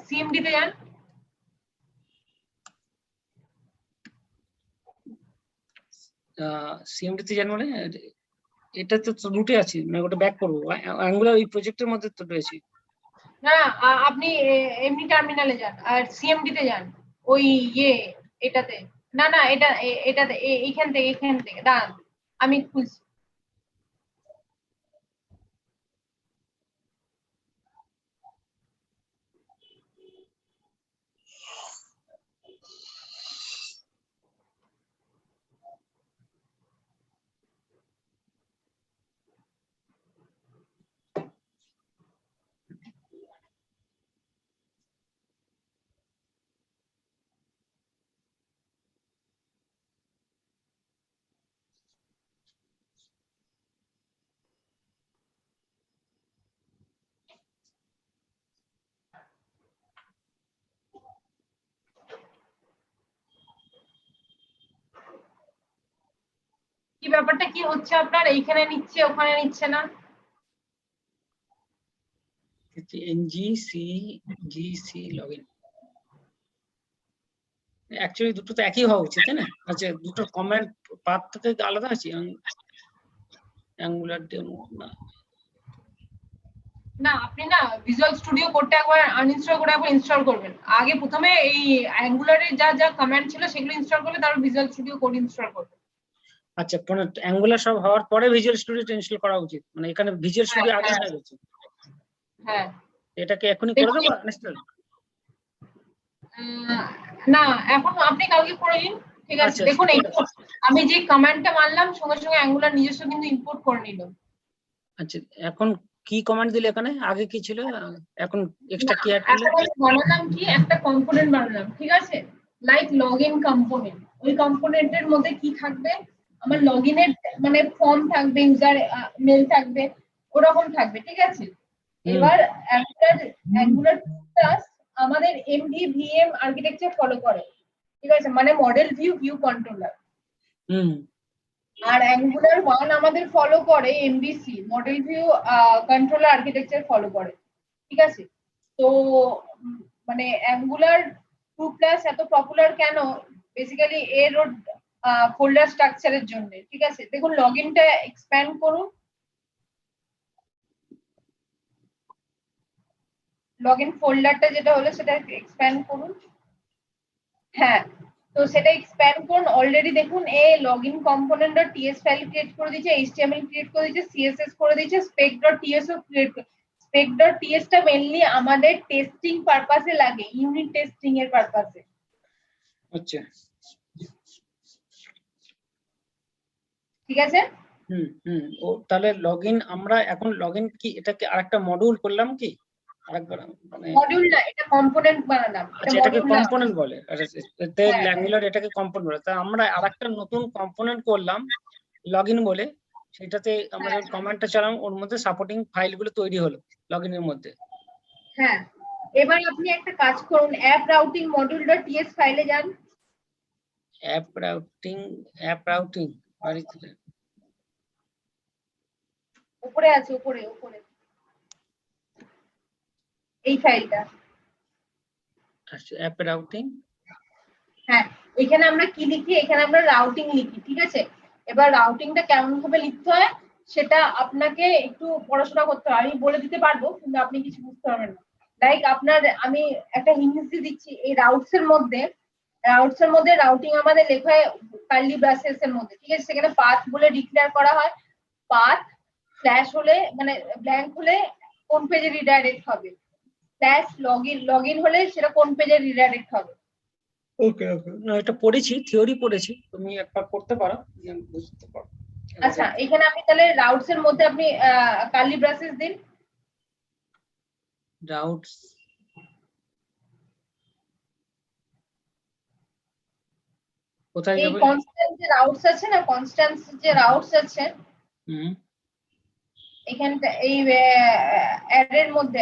সিএমডি তে যান। সিএমডি তে যান মানে এটা তো রুটে আছি, মানে ওটা ব্যাক করবো, অ্যাঙ্গুলার এই প্রজেক্টের মধ্যে তো রয়েছে। না, আপনি এমনি টার্মিনালে যান আর সিএমডি তে যান, ওই এটাতে। না এটাতে, এইখান থেকে দাঁড়ান, আমি খুলছি। কি ব্যাপারটা কি হচ্ছে আপনার, এইখানে নিচ্ছে ওখানে নিচ্ছে না? ngCGC লগইন, অ্যাকচুয়ালি দুটো তো একই হওয়া উচিত, তাই না? আচ্ছা, দুটো কমান্ড পাথ থেকে আলাদা আছে, অ্যাঙ্গুলার ডেমো না, আপনি না ভিজুয়াল স্টুডিও কোডটা একবার আনইনস্টল করে একবার ইনস্টল করবেন। আগে প্রথমে এই অ্যাঙ্গুলারে যা কমান্ড ছিল সেগুলো ইনস্টল করলে তারপর ভিজুয়াল স্টুডিও কোড ইনস্টল করবেন। আচ্ছা, অ্যাঙ্গুলার সব হওয়ার পরে ভিজুয়াল স্টুডিও ইনস্টল করা উচিত, মানে এখানে ভিজুয়াল স্টুডিও আগে হয়ে গেছে, হ্যাঁ এটাকে এখনই করে দেবো ইনস্টল? না, এখন আপনি কালকে করে দিন, ঠিক আছে। আচ্ছা, দেখুন ঠিক এই আছে। আমি যে কমান্ডটা মারলাম সঙ্গে সঙ্গে অ্যাঙ্গুলার নিজস্ব কিন্তু ইম্পোর্ট করে নিল। আচ্ছা, এখন কি কমান্ড দিলে এখানে? আগে কি ছিল, এখন এক্সট্রা কি অ্যাড করলে? এখন আমি বানালাম কি, একটা কম্পোনেন্ট বানালাম, ঠিক আছে, লাইক লগইন কম্পোনেন্ট। ওই কম্পোনেন্টের মধ্যে কি থাকবে, আমার লগইনের মানে ফর্ম থাকবে, ইউজার মেল থাকবে, ওরকম থাকবে, ঠিক আছে। এবার অ্যাঙ্গুলার ক্লাস আমাদের এমভিভিএম আর্কিটেকচার ফলো করে, ঠিক আছে, মানে মডেল ভিউ ভিউ কন্ট্রোলার। হুম। আর অ্যাঙ্গুলার 1 আমাদের ফলো করে MVC model view controller architecture follow করে, ঠিক আছে। তো মানে অ্যাঙ্গুলার 2+ এত পপুলার কেন, বেসিক্যালি এর ফোল্ডার স্ট্রাকচারের জন্য, ঠিক আছে। দেখুন লগইনটা এক্সপ্যান্ড করুন, লগইন ফোল্ডারটা যেটা হলো সেটা এক্সপ্যান্ড করুন। হ্যাঁ, তো সেটা এক্সপ্যান্ড করুন। অলরেডি দেখুন login component dot T S file create করে দিয়েছে, এইচটিএমএল ক্রিয়েট করে দিয়েছে, সিএসএস করে দিয়েছে, স্পেক ডট টিএস ও ক্রিয়েট করে। স্পেক ডট টিএস টা মেইনলি আমাদের টেস্টিং পারপাসে লাগে, ইউনিট টেস্টিং এর পারপাসে। আচ্ছা। ঠিক আছে। ও তাহলে লগইন, আমরা এখন লগইন কি এটাকে আরেকটা মডিউল করলাম কি আরেকবার, মানে? মডিউল না, এটা কম্পোনেন্ট বানালাম, এটা আচ্ছা, এটাকে মডিউল না। কম্পোনেন্ট বলে। আচ্ছা, অ্যাঙ্গুলার এটাকে কম্পোনেন্ট বলে। তা আমরা আরেকটা নতুন কম্পোনেন্ট করলাম লগইন বলে, সেটাতে আমরা যখন কমান্ডটা চালাম ওর মধ্যে সাপোর্টিং ফাইলগুলো তৈরি হলো লগইনের মধ্যে। হ্যাঁ, এবার আপনি একটা কাজ করুন, app routing module dot TS ফাইলে যান। অ্যাপ রাউটিং বাড়িতে উপরে আছে, উপরে উপরে এই ফাইলটা। আচ্ছা, অ্যাপ রাউটিং। হ্যাঁ, এখানে আমরা কি লিখি, এখানে আমরা রাউটিং লিখি, ঠিক আছে। এবার রাউটিংটা কেমন ভাবে লিখতে হয় সেটা আপনাকে একটু পড়াশোনা করতে হয়, আমি বলে দিতে পারবো কিন্তু আপনি কিছু বুঝতে পারবেন না। লাইক আপনার, আমি একটা হিন্টস দিচ্ছি, এই রাউটস এর মধ্যে রাউটিং আমাদের লেখা হয় কার্লি ব্রাসেস এর মধ্যে, ঠিক আছে। সেখানে পাথ বলে ডিক্লেয়ার করা হয়, পাথ স্ল্যাশ হলে মানে ব্ল্যাঙ্ক হলে কোন পেজে রিডাইরেক্ট হবে, স্ল্যাশ লগইন হলে সেটা কোন পেজে রিডাইরেক্ট হবে। ওকে ওকে, না এটা পড়েছি, থিওরি পড়েছি, তুমি একবার করতে পারো, আমি বুঝতে পারবো। আচ্ছা, এখানে আপনি তাহলে রাউটস এর মধ্যে আপনি কার্লি ব্রাসেস দিন। রাউটস কোথায় এই যাবে? কনস্ট্যান্ট যে রাউটস আছে না, কনস্ট্যান্ট যে রাউটস আছে হুম। এখানটা এই অ্যারের মধ্যে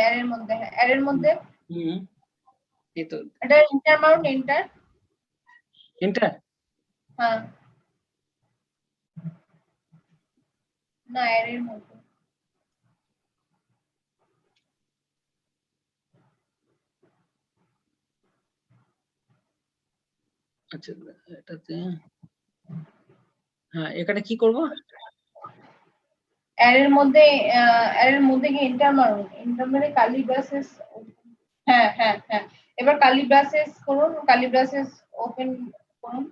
হুম। এই তো এটা ইন্টার মাউন্ট এন্টার। এন্টার। হ্যাঁ, না অ্যারের মধ্যে। আচ্ছা, এটাতে হ্যাঁ, এখানে কি করব? অ্যারের মধ্যে কি এন্টার মারুন, এন্টার মানে কার্লি ব্রাসেস। হ্যাঁ হ্যাঁ হ্যাঁ, এবার কার্লি ব্রাসেস করুন, কার্লি ব্রাসেস ওপেন করুন।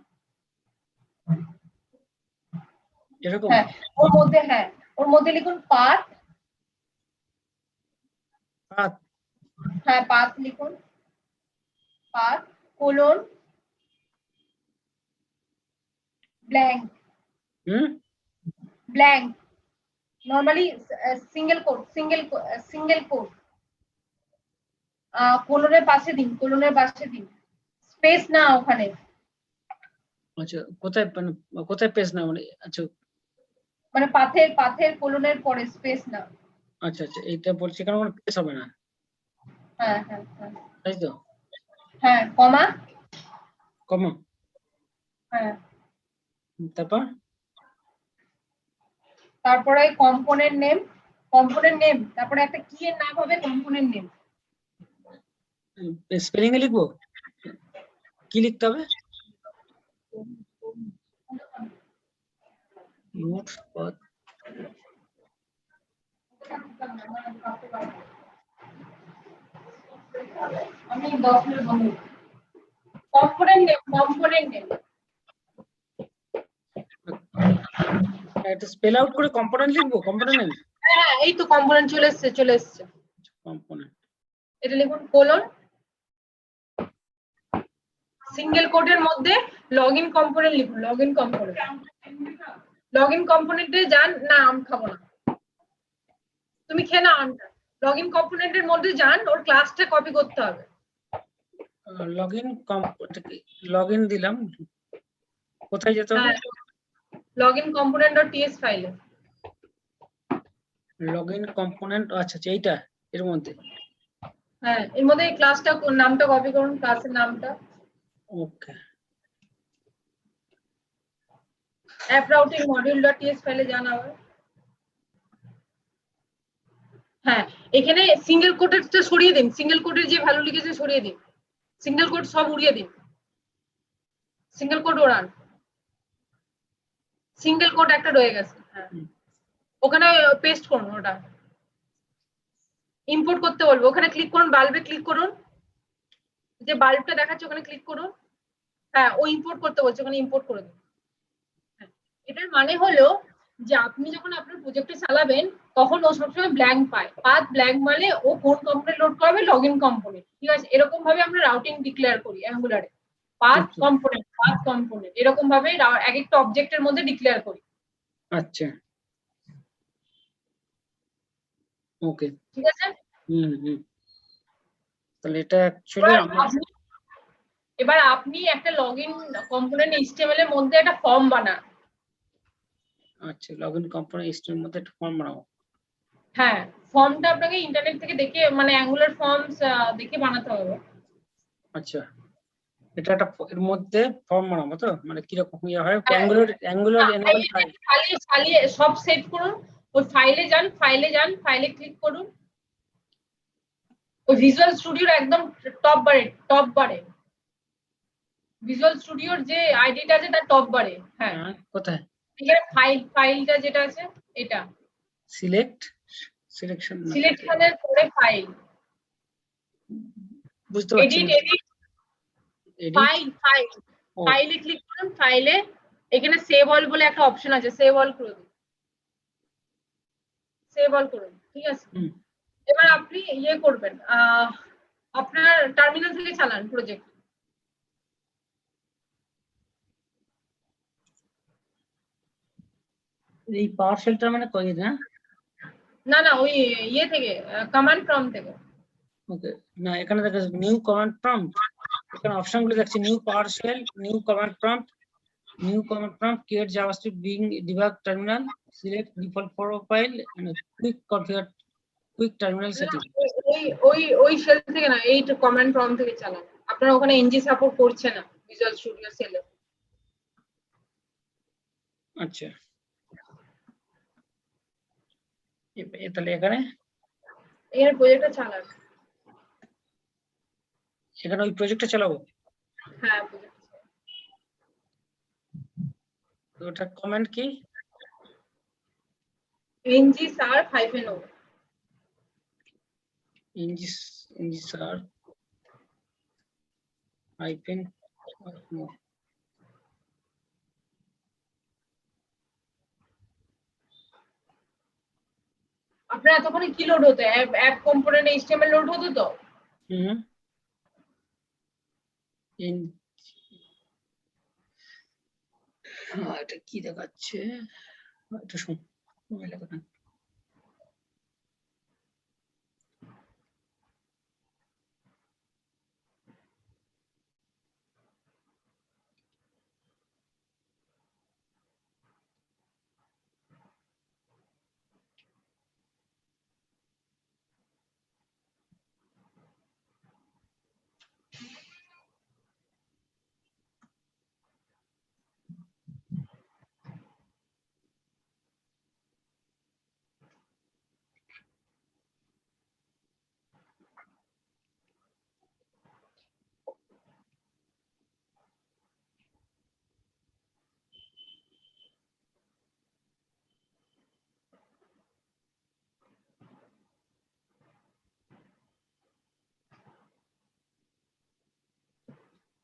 এরকম? হ্যাঁ, ওর মধ্যে লিখুন পাথ। পাথ। হ্যাঁ, পাথ লিখুন, path colon blank. Blank normally single quote কোলনের পাশে দিন, স্পেস না ওখানে। আচ্ছা, কোথায় পেজ না, মানে আচ্ছা মানে পাথের কোলনের পরে স্পেস না। আচ্ছা আচ্ছা, এইটা বলছি কেন, কোনো পেজ হবে না, হ্যাঁ হ্যাঁ হ্যাঁ তাই তো? হ্যাঁ, কমা। হ্যাঁ, তারপরে কম্পোনেন্ট নেম, তারপরে একটা কি এর নাম হবে, কম্পোনেন্ট নেম। স্পেলিং এ লিখবো, কি লিখতে হবে? আমি 10 মিনিট বন্ধ। Component name. এটা স্পেল আউট করে কম্পোনেন্ট লিখবো, কম্পোনেন্ট নেম, হ্যাঁ এই তো কম্পোনেন্ট চলে এসছে। কম্পোনেন্ট। এটা লিখুন কোলন, সিঙ্গেল কোটের মধ্যে লগইন কম্পোনেন্ট লিখুন, লগইন কম্পোনেন্ট। লগইন কম্পোনেন্টে যান, না আম খাবো না, তুমি খেয়ে না আমটা। লগইন কম্পোনেন্টের মধ্যে যান, ওর ক্লাসটা কপি করতে হবে। লগইন দিলাম, কোথায় যেতে হবে? লগইন কম্পোনেন্ট ডট টিএস ফাইলে। লগইন কম্পোনেন্ট, আচ্ছা আচ্ছা এইটা, এর মধ্যে। হ্যাঁ এর মধ্যে ক্লাসটা নামটা কপি করুন, ক্লাসের নামটা। Okay, app routing module dot TS ফাইলে যান আবার। হ্যাঁ এখানে সিঙ্গেল কোটেরটা সরিয়ে দিন, সিঙ্গেল কোটের যে ভ্যালু লিখেছে সরিয়ে দিন, সিঙ্গেল কোট সব উড়িয়ে দিন, সিঙ্গেল কোট ওড়ান, সিঙ্গেল কোট একটা রয়ে গেছে। হ্যাঁ ওখানে পেস্ট করুন, ওটা ইম্পোর্ট করতে বলবো, ওখানে ক্লিক করুন, বাল্বে ক্লিক করুন, যে বাল্বটা দেখাচ্ছে ওখানে ক্লিক করুন। হ্যাঁ ও ইম্পোর্ট করতে বলছে, ওখানে ইম্পোর্ট করে দিন। এটার মানে হলো যে আপনি যখন আপনার প্রজেক্টে চালাবেন তখন ও সবসময় ব্ল্যাঙ্ক পায়। পাথ ব্ল্যাঙ্ক মানে ও কোন কম্পোনেন্ট লোড করবে, লগইন কম্পোনেন্ট, ঠিক আছে? এরকম ভাবে আমরা রাউটিং ডিক্লেয়ার করি অ্যাঙ্গুলারে, পাথ কম্পোনেন্ট এরকম ভাবে এক একটা অবজেক্টের মধ্যে ডিক্লেয়ার করি। আচ্ছা, ওকে, ঠিক আছে। তাহলে এটা অ্যাকচুয়ালি আমরা এবার আপনি একটা লগইন কম্পোনেন্ট এইচটিএমএল এর মধ্যে একটা ফর্ম বানান। আচ্ছা, লগইন কম্পোনেন্ট এর মধ্যে একটা ফর্ম বানাবো। হ্যাঁ ফর্মটা আপনাকে ইন্টারনেট থেকে দেখে, মানে অ্যাঙ্গুলার ফর্মস দেখে বানাতে হবে। আচ্ছা, এটা একটা এর মধ্যে ফর্ম বানাবো তো, মানে কিরকম ইয়ে হয়, হ্যাঁ। Angular enable file. খালি সব সেট করুন, ওই ফাইলে যান, ফাইলে ক্লিক করুন, ওই ভিজুয়াল স্টুডিওর একদম টপ বারে ভিজুয়াল স্টুডিওর যে আইডিটা আছে তার টপ বারে। হ্যাঁ কোথায়? এখানে ফাইলটা যেটা আছে এটা সিলেকশনের পরে ফাইল, বুঝতে পারছি না। ফাইলে ক্লিক করুন, ফাইলে এখানে সেভ অল বলে একটা অপশন আছে, সেভ অল করে দিন, সেভ অল করুন, ঠিক আছে। এবার আপনি ইয়ে করবেন, আপনার টার্মিনাল থেকে চালান প্রজেক্ট। এই পাওয়ার শেলটা মানে কই না? না ওই ইয়ে থেকে, কমান্ড প্রম্পট থেকে। ওকে, না এখানে দেখা নিউ কমান্ড প্রম্পট, এখানে অপশনগুলো দেখছি, new PowerShell, new command prompt, create javascript being debug terminal, select default profile and quick configure quick terminal setting. ওই শেল থেকে না, এই কমান্ড প্রম্পট থেকে চালান। আপনার ওখানে এনজি সাপোর্ট করছে না ভিজুয়াল স্টুডিও সেলে। আচ্ছা, তাহলে এখানে প্রজেক্টটা চালান। এখানে ওই প্রজেক্টটা চালাবো। হ্যাঁ ওটা কমান্ড কি? ng-o ng-o। আপনার এতক্ষণে কি লোড হতো? অ্যাপ কম্পোনেন্ট এইচটিএমএল লোড হতো তো? এটা কি দেখাচ্ছে? এটা সময় লাগে না।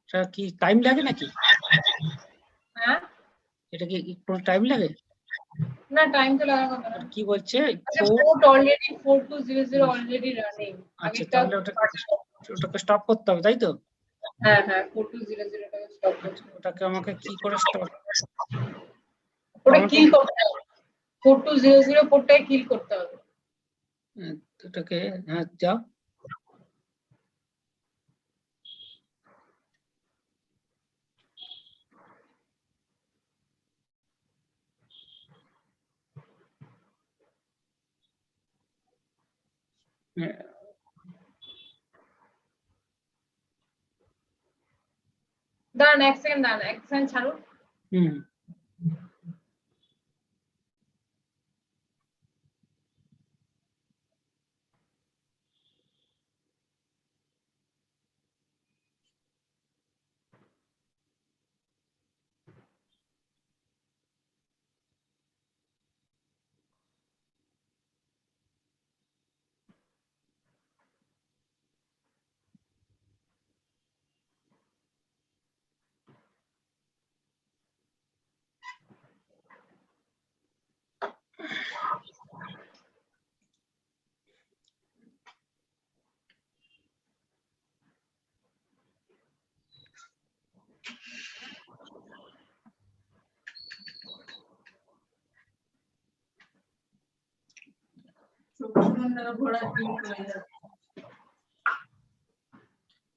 এটা কি টাইম লাগে নাকি? হ্যাঁ এটা কি কোনো টাইম লাগে? না টাইম তো লাগার কথা না। আর কি বলছে আচ্ছা পোর্ট অলরেডি 4200 অলরেডি রানিং। আচ্ছা তাহলে ওটাকে স্টপ করতে হবে তাই তো? হ্যাঁ হ্যাঁ 4200 টাকে স্টপ করতে হবে। ওটাকে আমাকে কি করে স্টপ? ওটা কিল করতে হবে। 4200 পোর্টটাকে কিল করতে হবে। ওটাকে হ্যাঁ যাও। দাঁড়ান এক সেকেন্ড ছাড়ুন। হুম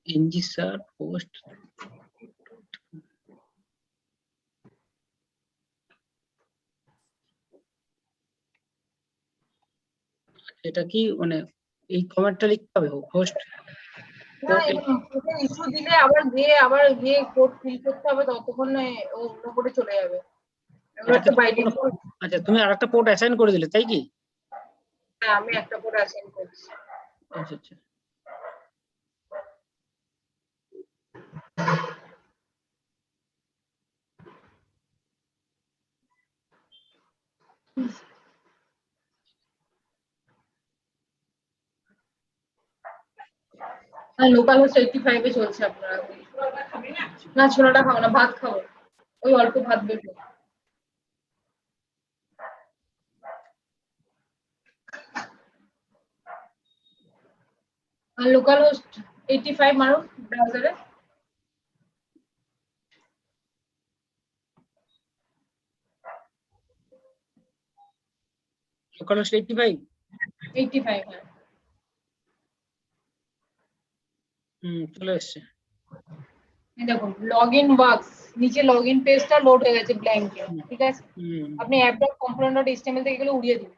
এনজি স্যার পোস্ট এটা কি মানে এই কমেন্টটা লিখতে হবে হোস্ট না এখানে ইস্যু দিলে আবার গিয়ে কোড ফিল করতে হবে, ততক্ষণে ও অন্য কোডে চলে যাবে। আচ্ছা তুমি আরেকটা পোর্ট অ্যাসাইন করে দিলে তাই কি? হ্যাঁ আমি একটা কোড অ্যাসাইন করছি। আচ্ছা আচ্ছা লোকাল হোস্ট 85 এ চলছে আপনারা। না ছোলাটা খাবো না, ভাত খাবো, ওই অল্প ভাত বের করো। লোকাল হোস্ট 85 মারুন ব্রাউজারে। লোকাল হোস্ট 85 হ্যাঁ চলে এসছে। দেখুন লগইন ওয়ার্কস, নিচে লগইন পেজটা লোড হয়ে গেছে ব্ল্যাঙ্ক, ঠিক আছে? আপনি app.component.html থেকে এগুলো উড়িয়ে দিন।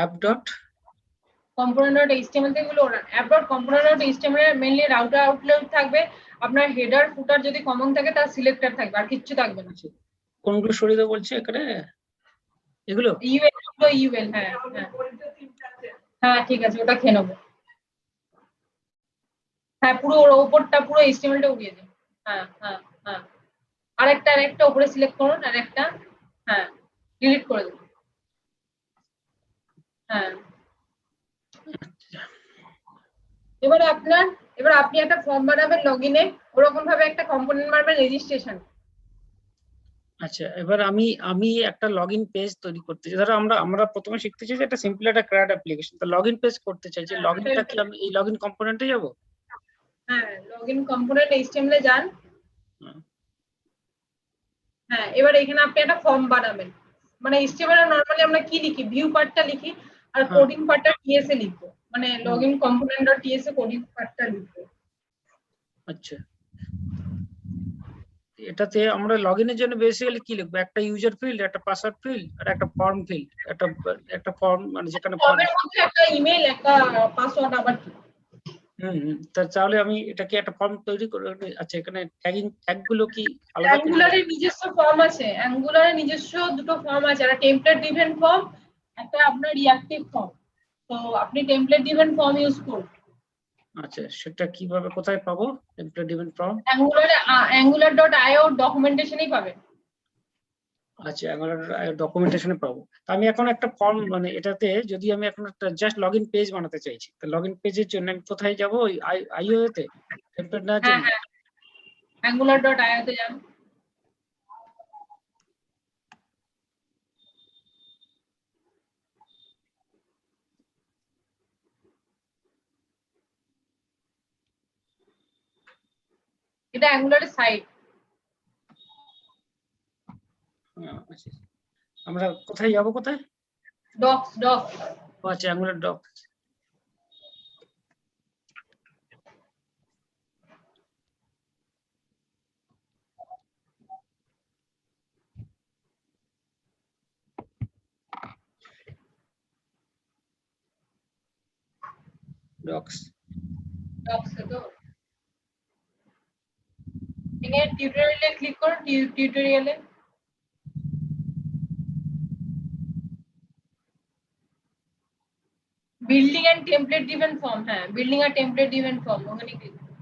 app.component.html থেকে এগুলো ওড়ান। app.component.html এর মেইনলি রাউটার আউটলেট থাকবে, আপনার হেডার ফুটার যদি কমন থাকে তার সিলেক্টর থাকবে, আর কিচ্ছু থাকবে না। কোনগুলো সরিয়ে দাও বলছে এখানে? এগুলো ইউএল হ্যাঁ হ্যাঁ ঠিক আছে, ওটা খেয়ে নেবো। হ্যাঁ পুরো ওর উপরটা পুরো HTML-টা উড়িয়ে দিন। হ্যাঁ হ্যাঁ হ্যাঁ আরেকটা উপরে সিলেক্ট করুন, আরেকটা হ্যাঁ ডিলিট করে দিন। হ্যাঁ এবার আপনি একটা ফর্ম বানাবেন লগইনে, ওরকম ভাবে একটা কম্পোনেন্ট মারবেন রেজিস্ট্রেশন। আচ্ছা এবার আমি একটা লগইন পেজ তৈরি করতে চাই। ধরো আমরা প্রথমে শিখতে চাই যে একটা সিম্পল একটা ক্র্যাড অ্যাপ্লিকেশন, তো লগইন পেজ করতে চাই, যে লগইনটা কি আমি এই লগইন কম্পোনেন্টে যাব? হ্যাঁ লগইন কম্পোনেন্ট HTML এ যান। হ্যাঁ এবার এখানে আপনি একটা ফর্ম বানাবেন, মানে HTML এ নরমালি আমরা কি লিখি, ভিউ পার্টটা লিখি আর কোডিং পার্টটা TS এ লিখবো, মানে লগইন কম্পোনেন্ট.ts এ কোডিং পার্টটা লিখবো। আচ্ছা এটাতে আমরা লগইনের জন্য বেসিক্যালি কি লিখবো? একটা ইউজার ফিল্ড, একটা পাসওয়ার্ড ফিল্ড আর একটা ফর্ম ফিল্ড, একটা ফর্ম মানে যেখানে ফর্মের মধ্যে একটা ইমেল, একটা পাসওয়ার্ড আবার কি। তাহলে আমি এটাকে একটা ফর্ম তৈরি করে। আচ্ছা এখানে ট্যাগ গুলো কি আলাদা? অ্যাঙ্গুলারের নিজস্ব ফর্ম আছে, অ্যাঙ্গুলারের নিজস্ব দুটো ফর্ম আছে, একটা টেমপ্লেট ড্রিভেন ফর্ম, একটা আপনার রিঅ্যাক্টিভ ফর্ম। তো আপনি টেমপ্লেট ড্রিভেন ফর্ম ইউজ করুন। আচ্ছা সেটা কিভাবে কোথায় পাবো টেমপ্লেট ড্রিভেন ফর্ম? angular.io ডকুমেন্টেশনেই পাবেন। আচ্ছা ডকুমেন্টেশনে পাবো। আমি এখন একটা ফর্ম মানে এটাতে যদি আমি এখন একটা জাস্ট লগইন পেজ বানাতে চাইছি, তো লগইন পেজের জন্য আমি কোথায় যাব? ওই আইও তে টেমপ্লেট নেওয়ার জন্য? angular.io তে যান। এটা angular এর সাইট। আমরা কোথায় যাব, কোথায়? docs আচ্ছা, অ্যাঙ্গুলার ডক। docs এ তো এখানে টিউটোরিয়ালে ক্লিক করুন, টিউটোরিয়ালে building and template driven form, হ্যাঁ বিল্ডিং আর টেমপ্লেট ড্রিভেন ফর্ম ওখানে ক্লিক করুন।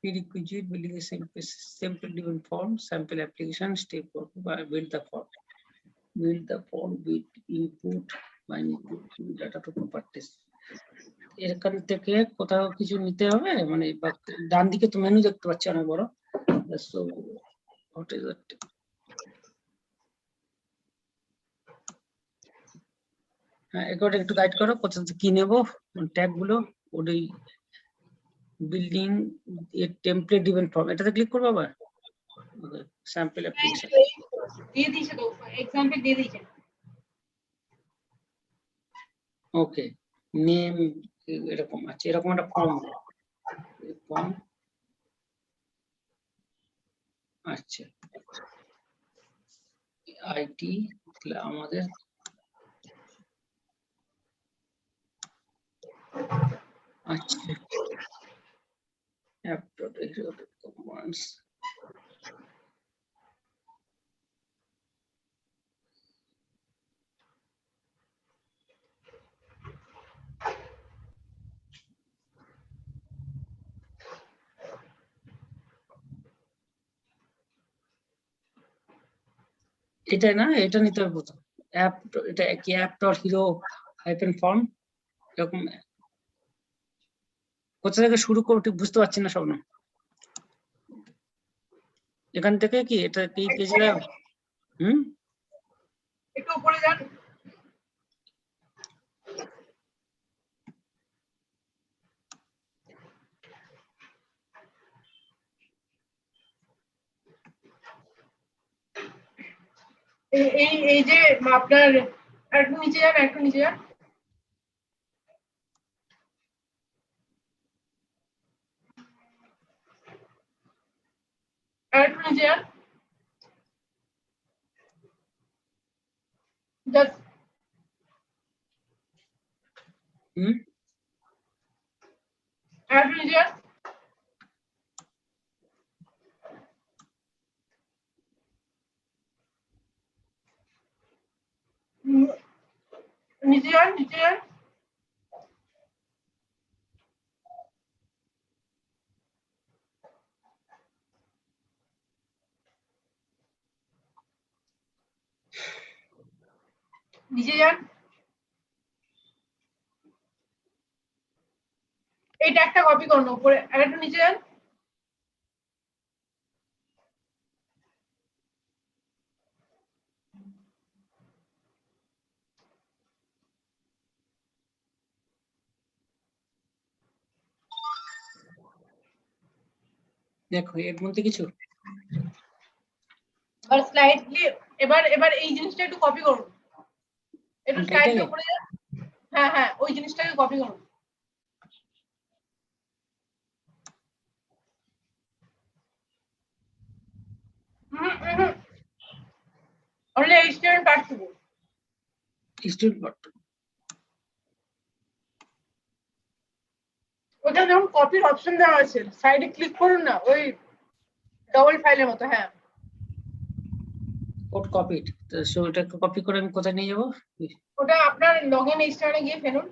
prerequisite building a simple driven form, sample application, step 4, build the form with input by input data to properties. এখান থেকে কোথাও কিছু নিতে হবে, মানে ডান দিকে তো মেনু দেখতে পাচ্ছি অনেক বড়। So what is it? হ্যাঁ, এটা একটু গাইড করো, কোথায় কি নেব ট্যাগ গুলো। ওই বিল্ডিং এর টেমপ্লেট ডিভেন ফর্ম, এটাতে ক্লিক করবো আবার। স্যাম্পল অ্যাপ্লিকেশন দিয়ে দিয়েছে তো, এক্সাম্পল দিয়ে দিয়েছে। ওকে, নেম এরকম আছে, এরকম একটা ফর্ম। আচ্ছা, আইটি আমাদের আচ্ছা app.commands এটা না, এটা নিতে হবে প্রথম অ্যাপ। এটা কি app.hero-form এরকম কোথা থেকে শুরু করব ঠিক বুঝতে পারছি না সব না। এখান থেকে কি এটা কি পেজে যাও? একটু উপরে যান। এই যে আপনার একটু নিচে যান, একটু নিচে যান। একটু নিচে যান। জাস্ট একটু নিচে যান। নিচে যান, নিচে যান। নিচে যান। এই ট্যাগটা কপি করুন উপরে, আর একটু নিচে যান। দেখো এর মধ্যে কিছু আর স্লাইডলি এবার এই জিনিসটা একটু কপি করুন, একটু স্লাইডের উপরে যান। হ্যাঁ হ্যাঁ, ওই জিনিসটাকে কপি করুন। only HTML পার্ট টুকু। স্টুডেন্ট পার্ট ওটা যখন কপির অপশন দেওয়া আছে সাইডে ক্লিক করুন না, ওই ডবল ফাইলের মতো। হ্যাঁ, কোড কপিড। সো এটা কপি করে আমি কোথায় নিয়ে যাব? ওটা আপনার লগইন স্টারে গিয়ে ফেলুন।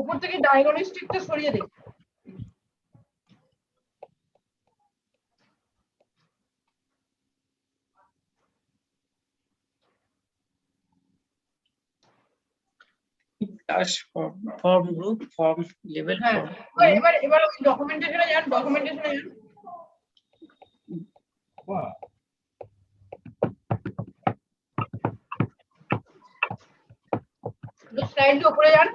উপর থেকে ডায়াগনস্টিকটা সরিয়ে দিন। Class form group form level হ্যাঁ ফর্ম এবার ওই ডকুমেন্টেশনে যান বাহ, স্লাইড উপরে যান।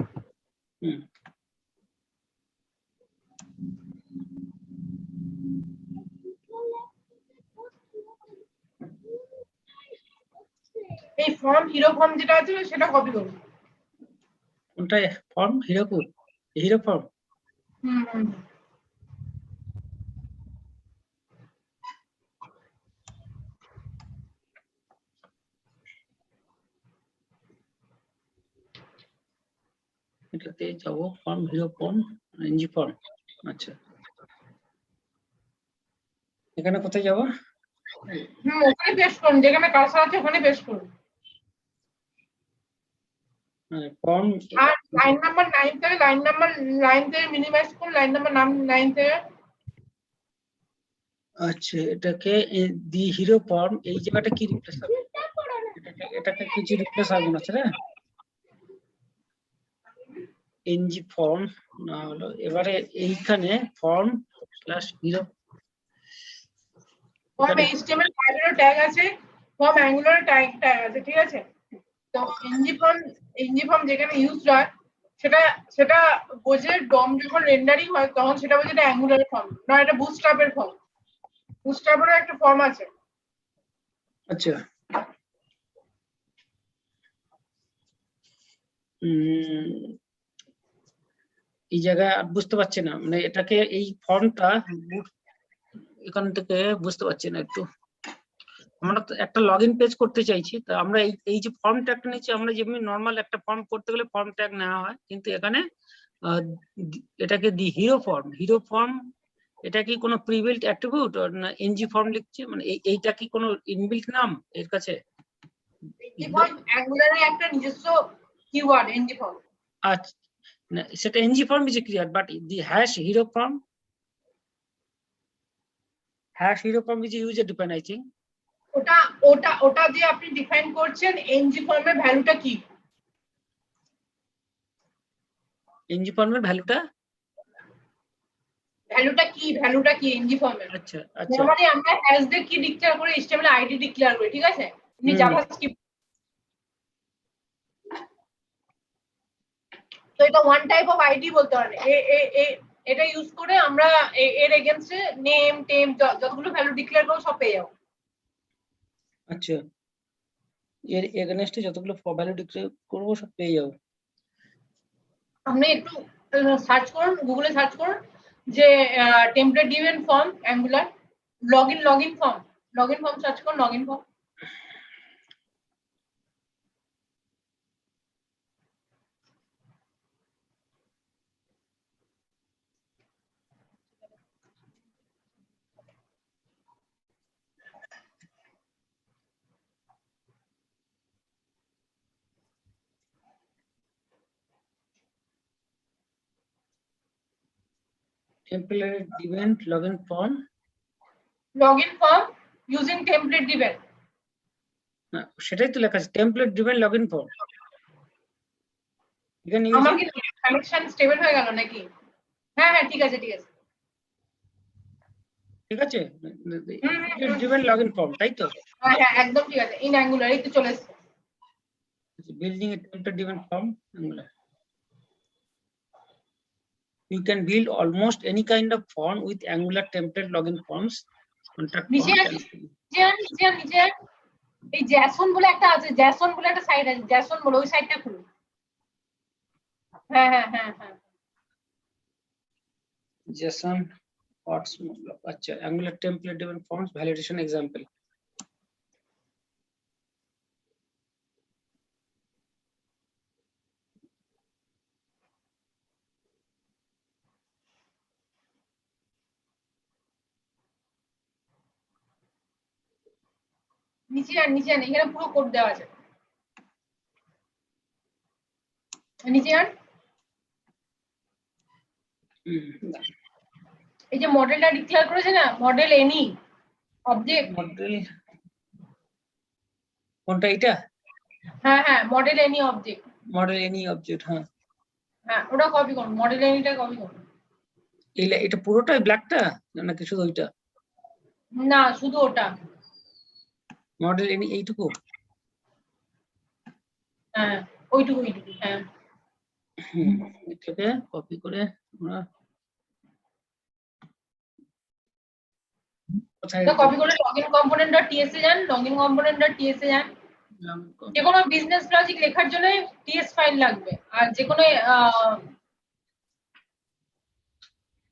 এই ফর্ম হিরো ফর্ম যেটা আছে সেটা কপি করুন। কোনটা ফর্ম হিরো ফর্ম? হুম এটাতে যাবো form hero form NG form. আচ্ছা, এখানে কোথায় যাবো? ওখানে পেস্ট করুন, যেখানে কার্সর আছে ওখানে পেস্ট করুন। ফর্ম আর লাইন নাম্বার 9 থেকে লাইন থেকে মিনিমাইজ করুন, লাইন নাম্বার 9 থেকে। আচ্ছা, এটাকে দি হিরো ফর্ম এই জায়গাটা কি রিপ্লেস হবে? এটাকে কিছু রিপ্লেস হবে না, না? এনজি ফর্ম না হলো এবারে এইখানে form slash hero form HTML ফাইলেরও ট্যাগ আছে, ফর্ম অ্যাঙ্গুলার ট্যাগ আছে, ঠিক আছে? তো এনজি ফর্ম যেখানে ইউজ হয় সেটা বোঝে ডম যখন রেন্ডারিং হয় তখন সেটা বোঝে এটা অ্যাঙ্গুলার ফর্ম না, এটা বুটস্ট্র্যাপের ফর্ম। বুটস্ট্র্যাপেরও একটা ফর্ম আছে। আচ্ছা, এই জায়গায় আর বুঝতে পারছি না, মানে এটাকে এই ফর্মটা এখান থেকে বুঝতে পারছি না একটু। আমরা তো একটা লগইন পেজ করতে চাইছি, তো আমরা এই যে ফর্ম ট্যাগটা নিচ্ছি, আমরা যেমনি নর্মাল একটা ফর্ম করতে গেলে ফর্ম ট্যাগ নেওয়া হয়, কিন্তু এখানে এটাকে দি হিরো ফর্ম এটা কি কোনো প্রিবিল্ট অ্যাট্রিবিউট না এনজি ফর্ম লিখছে, মানে এইটা কি কোনো ইনবিল্ট নাম এর কাছে? এনজি ফর্ম অ্যাঙ্গুলারে একটা নিজস্ব কিওয়ার্ড এনজি ফর্ম। আচ্ছা, সেটা NG form is clear, but the hash hero form is user define, I think. ওটা যে আপনি ডিফাইন করছেন এনজি ফর্মের ভ্যালুটা কি? এনজি ফর্মের ভ্যালুটা কি এনজি ফর্মের? আচ্ছা আচ্ছা, নরমালি আমরা হ্যাশ দিয়ে কি ডিক্লেয়ার করে এইচটিএমএল আইডি ডিক্লেয়ার করি, ঠিক আছে? আপনি জাভাস্ক্রিপ্ট, তো এটা ওয়ান টাইপ অফ আইডি বলতে পারেন। এটা ইউজ করে আমরা এর এগেইনস্টে নেম টেম যতগুলো ভ্যালু ডিক্লেয়ার করব সব পেয়ে যাবো। আচ্ছা, এর এগেইনস্টে যতগুলো ভ্যালু ডিক্লেয়ার করব সব পেয়ে যাবো। আপনি একটু সার্চ করুন, গুগলে সার্চ করুন যে template driven form Angular login form search করুন, login form. Template driven login form using template driven. না, সেটাই তো লেখা আছে, টেমপ্লেট ড্রিভেন লগইন ফর্ম। এখানে আমার কি কানেকশন স্টেবল হয়ে গেল নাকি? হ্যাঁ ঠিক আছে ঠিক আছে, ড্রিভেন লগইন ফর্ম, তাই তো? হ্যাঁ একদম ঠিক আছে, ইন অ্যাঙ্গুলার এই তো চলে এসেছে। Building a template driven form Angular. You can build almost any kind of form with Angular template login forms, contact forms. নিচে এই জ্যাসন বলে একটা আছে, জ্যাসন বলে একটা সাইট আছে, জ্যাসন বলে ওই সাইটটা খুলুন। হ্যাঁ JSON parts, আচ্ছা, Angular template driven forms validation example. নিচে এখানে পুরো কোড দেওয়া আছে, নিচে আন। এই যে মডেলটা ডিক্লেয়ার করেছে না, মডেল এনি অবজেক্ট। মডেল কোনটা এটা? হ্যাঁ model any object. Model any object, হ্যাঁ হ্যাঁ ওটা কপি করুন, মডেল এনিটা কপি করুন। এটা পুরোটাই ব্ল্যাকটা নাকি শুধু ওইটা? না শুধু ওটা। মডেল এনি এইটুকু? হ্যাঁ ওইটুকু হ্যাঁ। এটাকে কপি করে আমরা কোথায় তো কপি করে লগইন কম্পোনেন্ট ডট টিএস এ যান, লগইন কম্পোনেন্ট ডট টিএস এ যান। যে কোনো বিজনেস লজিক লেখার জন্য টিএস ফাইল লাগবে, আর যে কোনো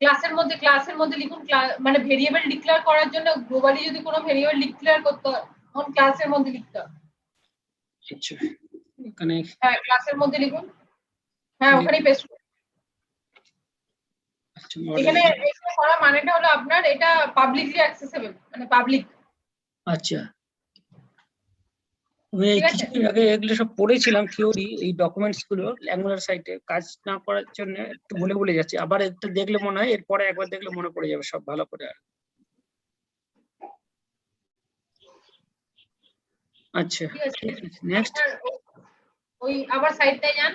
ক্লাসের মধ্যে লিখুন মানে ভেরিয়েবল ডিক্লেয়ার করার জন্য গ্লোবালি যদি কোনো ভেরিয়েবল ডিক্লেয়ার করতে হয় তখন ক্লাসের মধ্যে লিখতে হবে। আচ্ছা এখানে হ্যাঁ ক্লাসের মধ্যে লিখুন, হ্যাঁ ওখানেই পেস্ট করুন। আচ্ছা এখানে মডেল এটা করা মানেটা হলো আপনার এটা পাবলিকলি অ্যাক্সেসিবল, মানে পাবলিক। আচ্ছা আমি এই ঠিক আছে। কিছুদিন আগে এগুলো সব পড়েছিলাম থিওরি, এই ডকুমেন্টস গুলো অ্যাঙ্গুলার সাইটে কাজ না করার জন্য একটু ভুলে যাচ্ছি, আবার একটু দেখলে মনে হয় এরপরে একবার দেখলে মনে পড়ে যাবে সব ভালো করে। আচ্ছা ঠিক আছে, ঠিক আছে নেক্সট। ওই আবার সাইডটায় যান,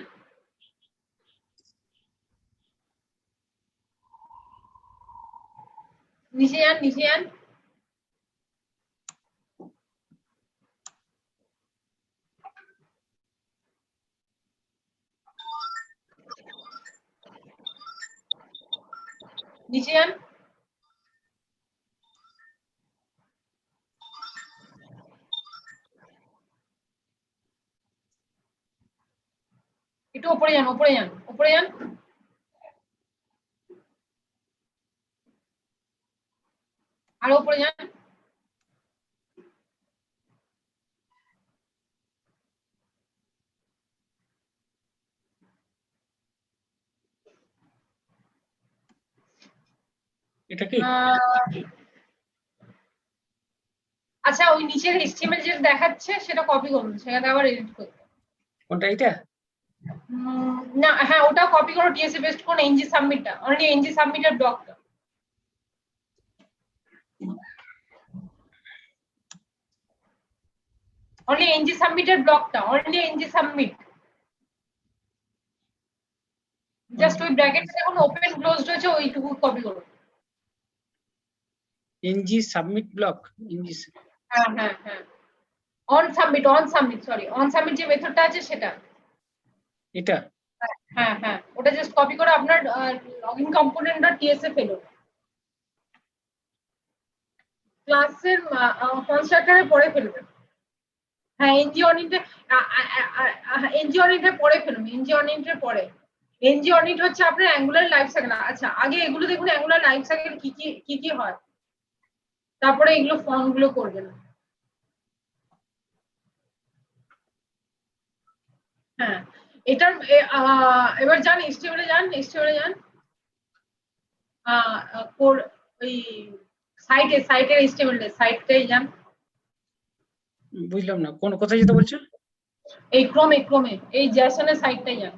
নিচে যান নিচে যান। একটু উপরে যান। আরো উপরে যান। এটা কি? আচ্ছা ওই নিচের HTML যেটা দেখাচ্ছে সেটা কপি করুন, সেটাতে আবার এডিট করতে। কোনটা এটা? না হ্যাঁ ওটা কপি করো, টিএসএ পেস্ট করুন, এনজি সাবমিটটা, অনলি এনজি সাবমিটের ব্লকটা। অনলি এনজি সাবমিটের ব্লকটা, অনলি এনজি সাবমিট। জাস্ট ওই ব্র্যাকেটে যখন ওপেন ক্লোজড হয়েছে ওইটুকু কপি করুন। NG submit block NG. হ্যাঁ অন সাবমিট যে মেথডটা আছে সেটা। এটা হ্যাঁ ওটা জাস্ট কপি করে আপনার লগইন কম্পোনেন্ট ডট টিএস এ ফেলুন। ক্লাসের কনস্ট্রাক্টরে পরে ফেলবেন। হ্যাঁ এনজি অনিটে পরে ফেলুন, এনজি অনিটের পরে। এনজি অনিট হচ্ছে আপনার অ্যাঙ্গুলার লাইফ সাইকেল। আচ্ছা আগে এগুলো দেখুন অ্যাঙ্গুলার লাইফ সাইকেল কি হয়, তারপরে এগুলো ফর্ম গুলো করবেন। হ্যাঁ এটার এবার যান HTML এ যান ওই সাইটের HTML সাইটটাই যান। বুঝলাম না কোন কোথায় যেতে বলছো? এই ক্রমে এই জ্যাসনের সাইটটাই যান।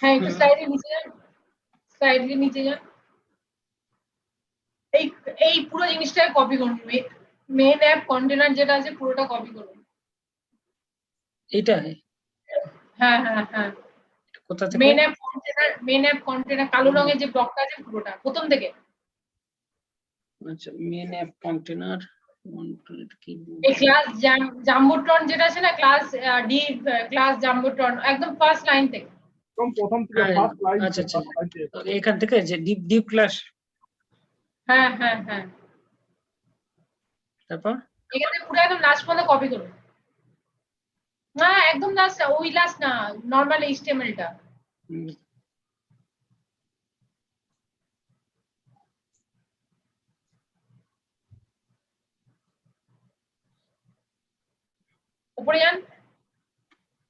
হ্যাঁ একটু স্লাইডের নিচে যান। এই পুরো জিনিসটাই কপি করুন, মেন অ্যাপ কন্টেনার যেটা আছে পুরোটা কপি করুন। এটা হ্যাঁ কোথা থেকে? মেন অ্যাপ কন্টেনার কালো রঙের যে ব্লকটা আছে পুরোটা প্রথম থেকে। আচ্ছা মেন অ্যাপ কন্টেনার কি? এই ক্লাস জাম্বোট্রন যেটা আছে না, ক্লাস জাম্বোট্রন একদম ফার্স্ট লাইন থেকে। প্রথম থেকে ফার্স্ট লাইন। আচ্ছা এখান থেকে যে ডিপ ক্লাস। হ্যাঁ তারপর এখানে পুরো একদম লাস্ট পর্যন্ত কপি করুন। না একদম লাস্ট, ওই লাস্ট না, নরমাল HTML-টা।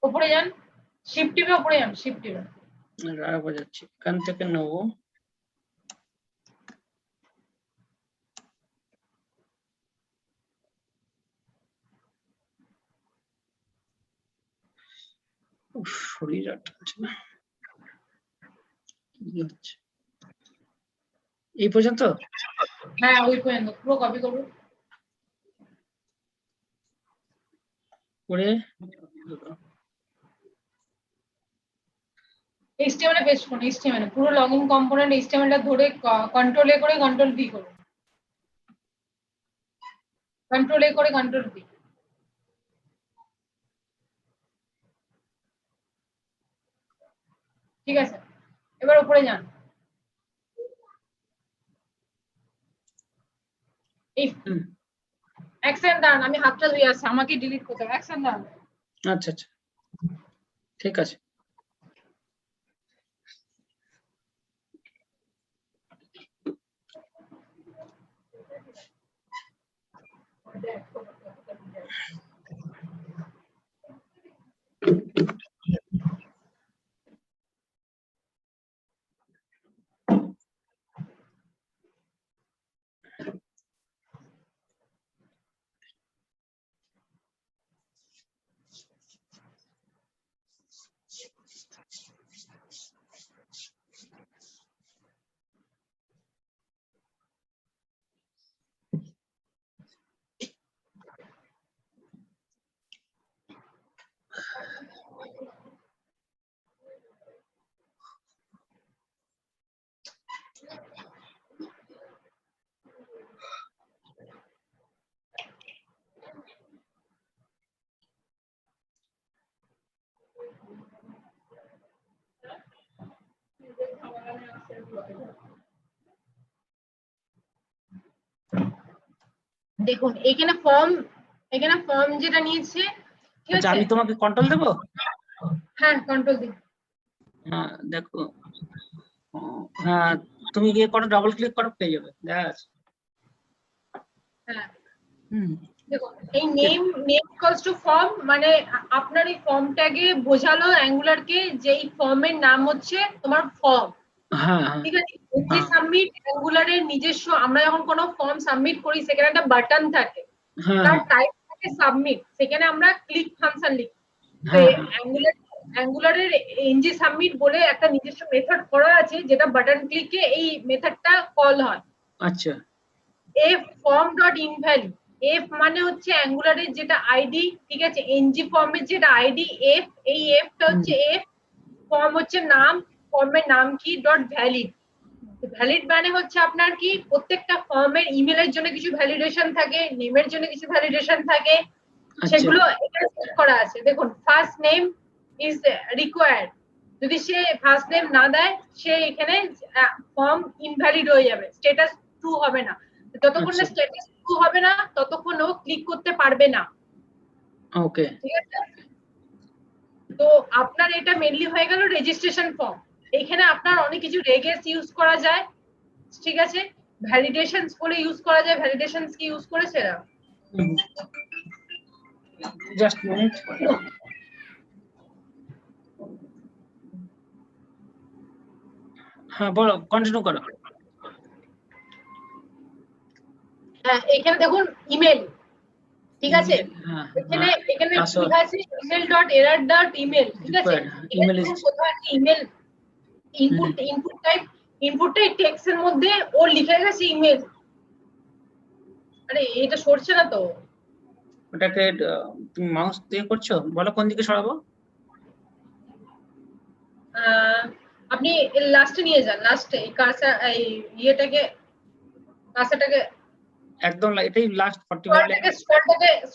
উপরে যান শিফট টিপে উপরে যান, শিফট টিপে। আবার যাচ্ছি এখান থেকে নেবো। শরীর আটকাচ্ছে না। আচ্ছা। এই পর্যন্ত হ্যাঁ ওই পর্যন্ত পুরো কপি করবো করে HTML এ পেস্ট করুন HTML এ পুরো লগইন কম্পোনেন্ট HTML টা ধরে কন্ট্রোল এ করে কন্ট্রোল ভি করুন কন্ট্রোল এ করে কন্ট্রোল ভি ঠিক আছে এবার উপরে যান এই হুম, অ্যাকশন দাঁড়ান আমি হাতটা ধুয়ে আসছি আমাকে ডিলিট করতে হবে অ্যাকশন দাঁড়ান আচ্ছা আচ্ছা ঠিক আছে। দেখুন এখানে ফর্ম যেটা নিয়েছে ঠিক আচ্ছা আছে আমি তোমাকে কন্ট্রোল দেবো। হ্যাঁ কন্ট্রোল দিন হ্যাঁ দেখো, হ্যাঁ তুমি গিয়ে করো, ডাবল ক্লিক করো, পেয়ে যাবে, দেখা যাচ্ছে। হ্যাঁ হুম, দেখুন এই নেম ইকুয়ালস টু ফর্ম মানে আপনার এই ফর্মটাকে বোঝালো অ্যাঙ্গুলারকে যে এই ফর্মের নাম হচ্ছে তোমার ফর্ম হ্যাঁ হ্যাঁ ঠিক আছে যে সাবমিট অ্যাঙ্গুলারের নিজস্ব আমরা যখন কোনো ফর্ম সাবমিট করি সেখানে একটা বাটন থাকে হ্যাঁ তার টাইপ থাকে সাবমিট সেখানে আমরা ক্লিক ফাংশন লিখি তো হ্যাঁ অ্যাঙ্গুলারের এনজি সাবমিট বলে একটা নিজস্ব মেথড করা আছে যেটা বাটন ক্লিকে এই মেথডটা কল হয়। আচ্ছা F form dot invalid F মানে হচ্ছে অ্যাঙ্গুলারের যেটা আইডি ঠিক আছে এনজি ফর্মের যেটা আইডি এফ এই এফটা হচ্ছে এফ ফর্ম হচ্ছে নাম ফর্মের নাম কি ডট ভ্যালিড ভ্যালিড মানে হচ্ছে আপনার কি প্রত্যেকটা ফর্মের ইমেলের জন্য কিছু ভ্যালিডেশন থাকে নেমের জন্য কিছু ভ্যালিডেশন থাকে আচ্ছা সেগুলো এখানে সেট করা আছে দেখুন ফার্স্ট নেম ইজ রিকোয়ার্ড যদি সে ফার্স্ট নেম না দেয় সে এখানে ফর্ম ইনভ্যালিড হয়ে যাবে স্ট্যাটাস ট্রু হবে না যতক্ষণ না আচ্ছা। স্ট্যাটাস ট্রু হবে না ততক্ষণ ও ক্লিক করতে পারবে না ওকে ঠিক আছে তো আপনার এটা মেনলি হয়ে গেল রেজিস্ট্রেশন ফর্ম এখানে আপনার অনেক কিছু রেগেস ইউজ করা যায় ঠিক আছে ভ্যালিডেশনস বলে ইউজ করা যায় ভ্যালিডেশনস কি ইউজ করে সেটা জাস্ট মিনিট। হ্যাঁ বলো, কন্টিনিউ করো। হ্যাঁ এখানে দেখুন ইমেল ঠিক আছে হ্যাঁ এখানে এখানে Password. লেখা আছে email dot error dot email ঠিক আছে Required. Email এখানে is- কোথাও একটা ইমেল ইনপুটটাই টেক্সট এর মধ্যে ও লিখে গেছে ইমেল আরে এটা সরছে না তো ওটাকে তুমি মাউস দিয়ে করছো, বলো কোন দিকে সরাবো। আপনি লাস্টে নিয়ে যান লাস্টে এই কার্সার এই ইয়েটাকে কার্সারটাকে একদম এটাই লাস্ট 45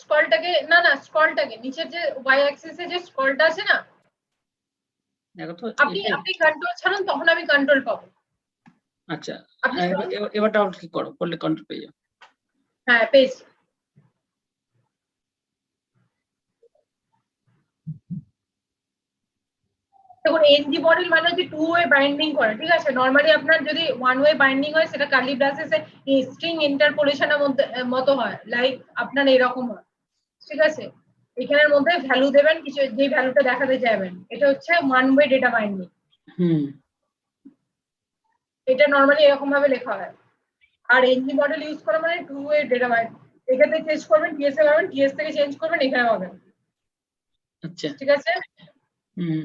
স্ক্রলটাকে না স্ক্রলটাকে নিচের যে ওয়াই অ্যাক্সিসে যে স্ক্রলটা আছে না দেখো তো আপনি এটাই। আপনি কন্ট্রোল ছাড়ুন তখন আমি কন্ট্রোল পাবো আচ্ছা আপনি এবার ডাবল ক্লিক করো, করলে কন্ট্রোল পেয়ে যাও। হ্যাঁ পেজ দেখুন এনজি মডেল মানে হচ্ছে টু ওয়ে বাইন্ডিং করে ঠিক আছে নরমালি আপনার যদি ওয়ান ওয়ে বাইন্ডিং হয় সেটা কার্লি ব্রাসেসে স্ট্রিং ইন্টারপোলেশনের মতো হয় লাইক আপনার এরকম হয় ঠিক আছে এখানের মধ্যে ভ্যালু দেবেন কিছু যে ভ্যালুটা দেখাতে চাইবেন এটা হচ্ছে ওয়ান ওয়ে ডেটা বাইন্ডিং হুম এটা নরমালি এরকম ভাবে লেখা হয় আর এনজি মডেল ইউজ করা মানে টু ওয়ে ডেটা বাইন্ডিং এখানে চেঞ্জ করবেন টিএস এ পাবেন টিএস থেকে চেঞ্জ করবেন এখানে পাবেন আচ্ছা ঠিক আছে হুম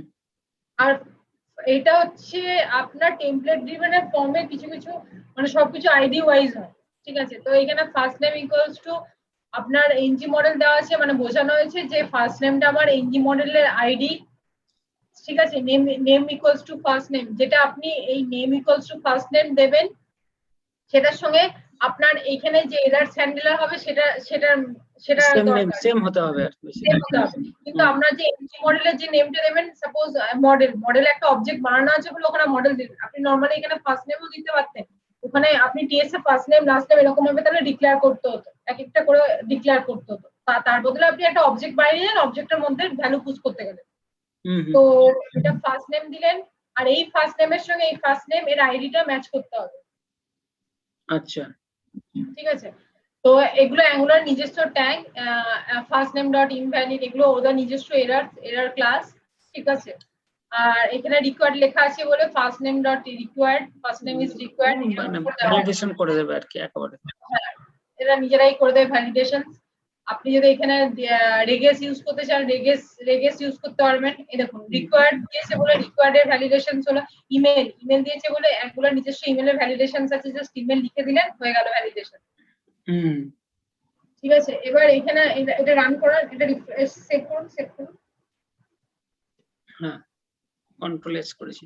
আর এটা হচ্ছে আপনার টেমপ্লেট ড্রিভেন এর ফর্মে কিছু কিছু মানে সবকিছু আইডি ওয়াইজ হয়, ঠিক আছে। তো এখানে ফার্স্ট নেম ইকুয়ালস টু আপনার এনজি মডেল দেওয়া আছে, মানে বোঝানো হয়েছে যে ফার্স্ট নেমটা আমার এনজি মডেলের আইডি, ঠিক আছে। Name equals to first name, যেটা আপনি এই name equals to first name দেবেন সেটার সঙ্গে আপনার এখানে যে এরার হ্যান্ডেলার হবে সেটা সেটা সেটা সেম নেম দরকার, সেম হতে হবে আর কি। সেম হতে হবে। কিন্তু আপনার যে এনজি মডেলের যে নেমটা দেবেন, সাপোজ মডেল একটা অবজেক্ট বানানো আছে বলে ওখানে মডেল দিবেন, আপনি নরমালি এখানে ফার্স্ট নেমও দিতে পারতেন, ওখানে আপনি টিএস এ ফার্স্ট নেম লাস্ট নেম এরকম ভাবে তাহলে ডিক্লেয়ার করতে হতো, এক একটা করে ডিক্লেয়ার করতে হতো। তার বদলে আপনি একটা অবজেক্ট বানিয়ে নেন, অবজেক্টের মধ্যে ভ্যালু পুশ করতে গেলে। তো এটা ফার্স্ট নেম দিলেন, আর এই ফার্স্ট নেমের সঙ্গে এই ফার্স্ট নেম এর আইডিটা ম্যাচ করতে হবে। আচ্ছা, ঠিক আছে। তো এগুলো অ্যাঙ্গুলার নিজস্ব tag, first name dot invalid, এগুলো ওদের নিজস্ব এরার ক্লাস, ঠিক আছে। আর এখানে রিকোয়ার্ড লেখা আছে বলে first name dot required, first name is required, validation করে দেবে আর কি একেবারে। এরা নিজেরাই করে দেবে ভ্যালিডেশন। আপনি যদি এখানে রেগেস ইউজ করতে চান রেগেস ইউজ করতে পারবেন। এই দেখুন রিকোয়ার্ড দিয়েছে বলে রিকোয়ার্ড এর ভ্যালিডেশন হলো ইমেল দিয়েছে বলে একগুলো নিজস্ব ইমেলের ভ্যালিডেশন আছে, জাস্ট ইমেল লিখে দিলেন হয়ে গেল ভ্যালিডেশন। ঠিক আছে। এবার এখানে এটা রান করার, এটা রিফ্রেশ সেভ করুন। হ্যাঁ, কন্ট্রোল এস করেছি।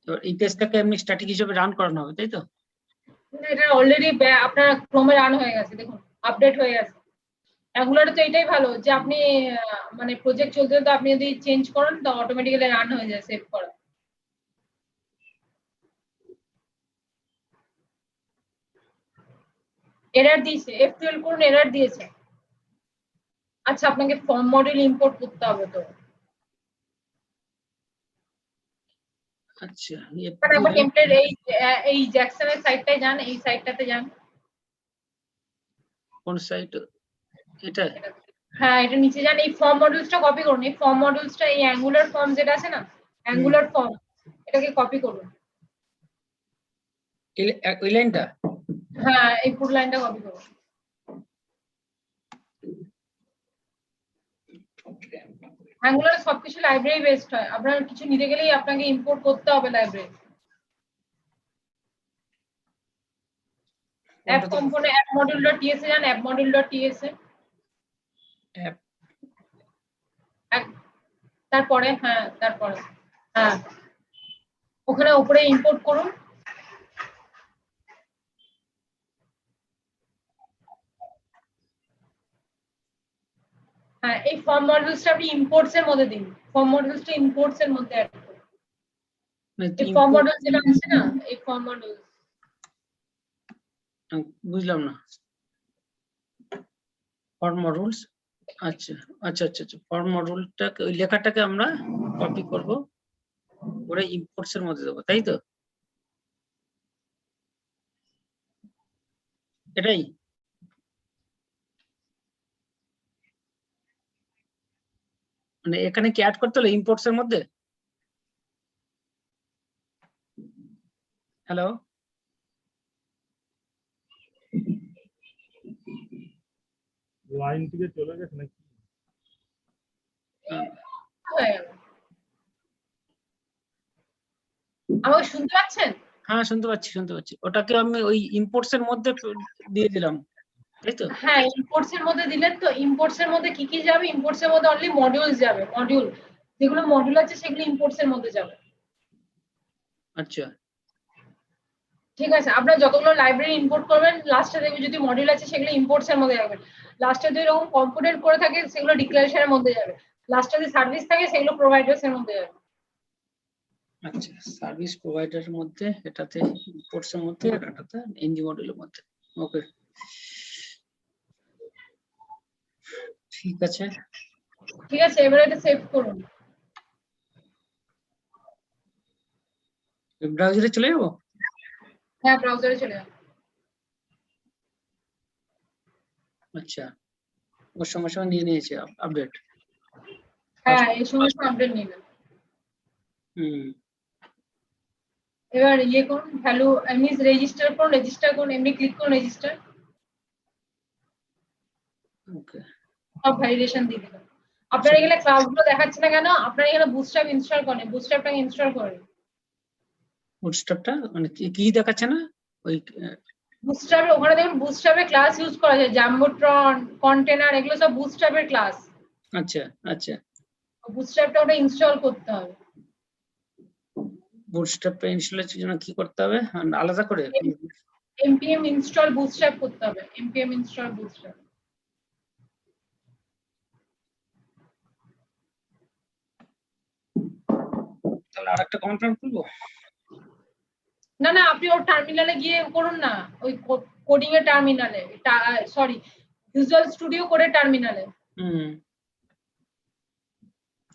তো এই পেজটাকে এমনি স্ট্যাটিক হিসেবে রান করানো হবে, তাই তো? এটা অলরেডি আপনার ক্রোমে রান হয়ে গেছে, দেখুন আপডেট হয়ে গেছে। অ্যাঙ্গুলারে তো এটাই ভালো যে আপনি মানে প্রজেক্ট চলতে চলতে আপনি যদি চেঞ্জ করেন তো অটোমেটিক্যালি রান হয়ে যায় সেভ করা। এরর দিয়েছে, F12 করুন, এরর দিয়েছে। আচ্ছা, আপনাকে ফর্ম মডেল ইম্পোর্ট করতে হবে তো। আচ্ছা, তারপর টেমপ্লেট এই জ্যাকসনের সাইটটায় যান, এই সাইটটাতে যান। কোন সাইট এটা? হ্যাঁ, এটা নিচে যান, এই ফর্ম মডেলসটা কপি করুন। এই ফর্ম মডেলসটা এই অ্যাঙ্গুলার ফর্ম যেটা আছে না, অ্যাঙ্গুলার ফর্ম, এটাকে কপি করুন। এই লাইনটা? হ্যাঁ, এই পুরো লাইনটা কপি করুন। অ্যাঙ্গুলার সবকিছু লাইব্রেরি বেসড হয়, আপনার কিছু নিতে গেলেই আপনাকে ইম্পোর্ট করতে হবে লাইব্রেরি। অ্যাপ কম্পোনেন্ট অ্যাপ মডিউল.ts এ যান, অ্যাপ মডিউল.ts এ অ্যাপ, তারপরে হ্যাঁ ওখানে উপরে ইম্পোর্ট করুন। হ্যাঁ, এই ফর্ম মডিউলসটা আপনি ইম্পোর্টস এর মধ্যে দিন, ফর্ম মডিউলসটা ইম্পোর্টস এর মধ্যে অ্যাড করুন। এই ফর্ম মডিউল যেটা আছে না, এই ফর্ম মডিউল, বুঝলাম না। ফর্ম মডিউলস, আচ্ছা আচ্ছা আচ্ছা আচ্ছা, ফর্ম মডিউলটাকে ওই লেখাটাকে আমরা কপি করব, ওরা ইম্পোর্টস এর মধ্যে দেবো, তাই তো? এটাই মানে এখানে কি অ্যাড করতে হলো ইম্পোর্টস এর মধ্যে? হ্যালো, লাইন থেকে চলে গেছে নাকি? আমাকে শুনতে পাচ্ছেন? হ্যাঁ শুনতে পাচ্ছি। ওটাকে আমি ওই ইম্পোর্টস এর মধ্যে দিয়ে দিলাম, তাই তো? হ্যাঁ, ইম্পোর্টস এর মধ্যে দিলেন তো ইম্পোর্টস এর মধ্যে কি কি যাবে? ইম্পোর্টস এর মধ্যে অনলি মডিউলস যাবে, মডিউল যেগুলো মডিউল আছে সেগুলো ইম্পোর্টস এর মধ্যে যাবে। আচ্ছা, ঠিক আছে। আপনার যতগুলো লাইব্রেরি ইম্পোর্ট করবেন লাস্টে দেখবেন যদি মডিউল আছে সেগুলো ইম্পোর্টস এর মধ্যে যাবে। লাস্টে যদি এরকম কম্পোনেন্ট করে থাকে সেগুলো ডিক্লারেশনের মধ্যে যাবে। লাস্টে যদি সার্ভিস থাকে সেগুলো প্রোভাইডার্স এর মধ্যে যাবে। আচ্ছা, সার্ভিস প্রোভাইডারের মধ্যে, এটাতে ইম্পোর্টস এর মধ্যে, আর এটাতে এনজি মডিউলের মধ্যে। ওকে, ঠিক আছে। ঠিক আছে, এবারে এটা সেভ করুন। ব্রাউজারে চলে যাবো? হ্যাঁ, ব্রাউজারে চলে যান। আচ্ছা, ওর সঙ্গে সঙ্গে নিয়ে নিয়েছে আপডেট। হ্যাঁ, এই সমস্ত আপডেট নেবেন। এবার ইয়ে করুন, ভ্যালু এমনি রেজিস্টার করুন, এমনি ক্লিক করুন রেজিস্টার। ওকে, সব ভ্যালিডেশন দিয়ে দিবেন। আপনার এখানে ক্লাসগুলো দেখাচ্ছে না কেন? আপনার এখানে বুটস্ট্র্যাপ ইনস্টল করেন, বুটস্ট্র্যাপটাকে ইনস্টল করেন। বুটস্ট্র্যাপটা মানে কি দেখাচ্ছে না ওই বুটস্ট্র্যাপে ওখানে দেখুন বুটস্ট্র্যাপে ক্লাস ইউজ করা যায়, জাম্বোট্রন, কন্টেনার, এগুলো সব বুটস্ট্র্যাপের ক্লাস। আচ্ছা আচ্ছা, বুটস্ট্র্যাপটা ওটা ইনস্টল করতে হবে। বুটস্ট্র্যাপটা ইনস্টলের জন্য কি করতে হবে আলাদা করে? npm install bootstrap করতে হবে, npm install bootstrap। তাহলে আরেকটা কমান্ড খুলবো? না না, আপনি ওর টার্মিনালে গিয়ে করুন না, ওই কোডিং এর টার্মিনালে, সরি ভিজুয়াল স্টুডিও কোডের টার্মিনালে।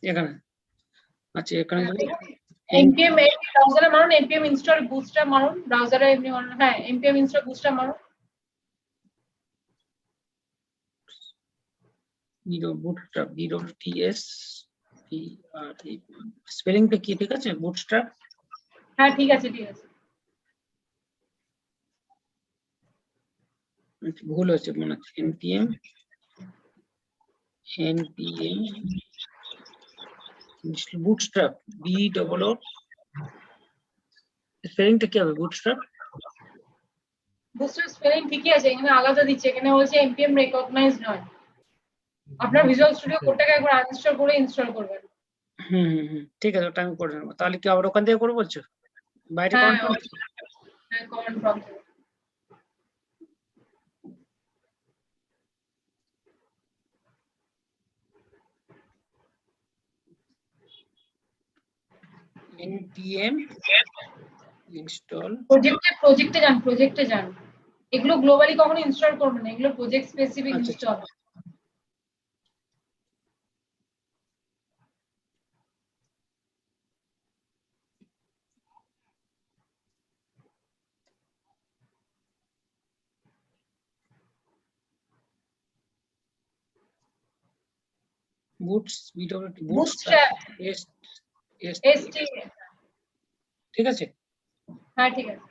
এখানে আচ্ছা, এখানে npm ব্রাউজারে মারুন, npm install bootstrap মারুন, ব্রাউজারে এমনি মারুন, হ্যাঁ npm install bootstrap মারুন। বুটস্ট্র্যাপ BWTS স্পেলিংটা কি ঠিক আছে? বুটস্ট্র্যাপ? হ্যাঁ ঠিক আছে ঠিক আছে। ভুল হয়েছে মনে হচ্ছে। npm বুটস্ট্র্যাপ BWO স্পেলিংটা কি হবে? বুটস্ট্র্যাপ বুটস্ট্র্যাপ স্পেলিং ঠিকই আছে, এখানে আলাদা দিচ্ছে, এখানে বলছে npm রিকগনাইজড নয়। আপনার ভিজুয়াল স্টুডিও কোডটাকে একবার আনইনস্টল করে ইনস্টল করবেন। ঠিক আছে, ওটা আমি করে নেবো। তাহলে কি আবার ওখান থেকে করবো বলছো? বাইরে হ্যাঁ কমান্ড? হ্যাঁ কমান্ড প্রম্পট। npm install প্রজেক্টে যান। এগুলো গ্লোবালি কখনো ইনস্টল করবেন না, এগুলো প্রজেক্ট স্পেসিফিক আচ্ছা, ইনস্টল। বুটস্ট্র্যাপ ঠিক আছে। হ্যাঁ ঠিক আছে।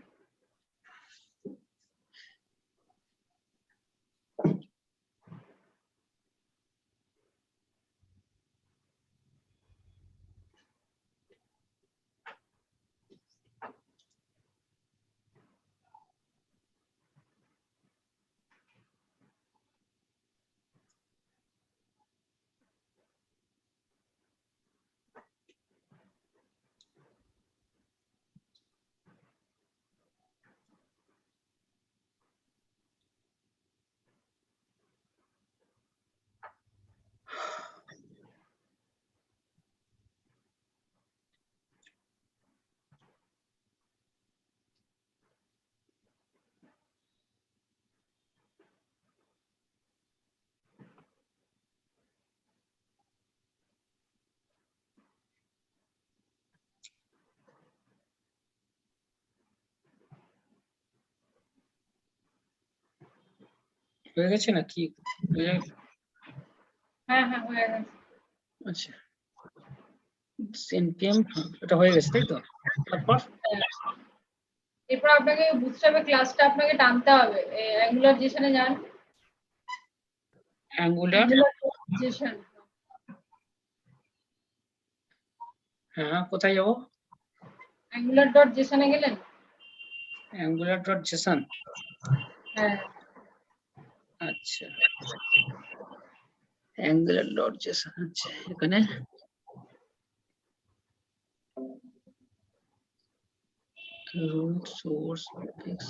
হয়ে গেছে না কি? হ্যাঁ হ্যাঁ হয়ে গেছে। আচ্ছা, npm এটা হয়ে গেছে তাই তো? তারপর এরপর আপনাকে বুটস্ট্র্যাপের ক্লাসটা আপনাকে টানতে হবে, অ্যাঙ্গুলার জেসনে যান। অ্যাঙ্গুলার জেসন, হ্যাঁ, কোথায় যাবো? অ্যাঙ্গুলার ডট জেসনে গেলেন? angular.json হ্যাঁ আচ্ছা, angular.json আচ্ছা, এখানে root source fix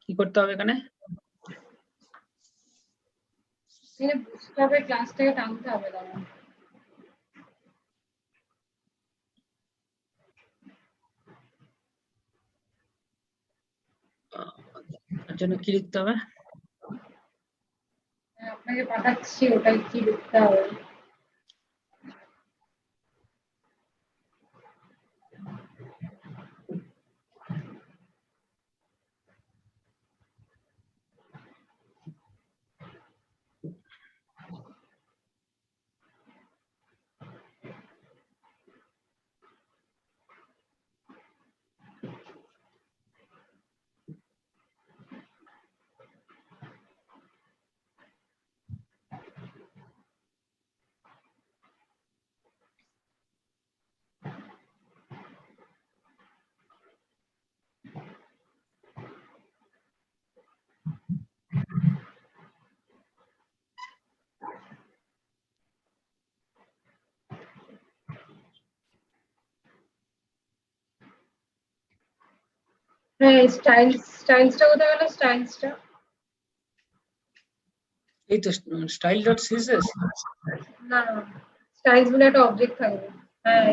কি করতে হবে এখানে? এখানে বুটস্ট্র্যাপের ক্লাসটাকে টানতে হবে দাঁড়ান। তার জন্য কি লিখতে হবে? হ্যাঁ, আপনাকে পাঠাচ্ছি ওটাই কি লিখতে হবে। হ্যাঁ, স্টাইলসটা কোথায় গেল? স্টাইলসটা এই তো স্টাইল ডট সিএসএস। না, স্টাইলস বলে একটা অবজেক্ট থাকবে। হ্যাঁ,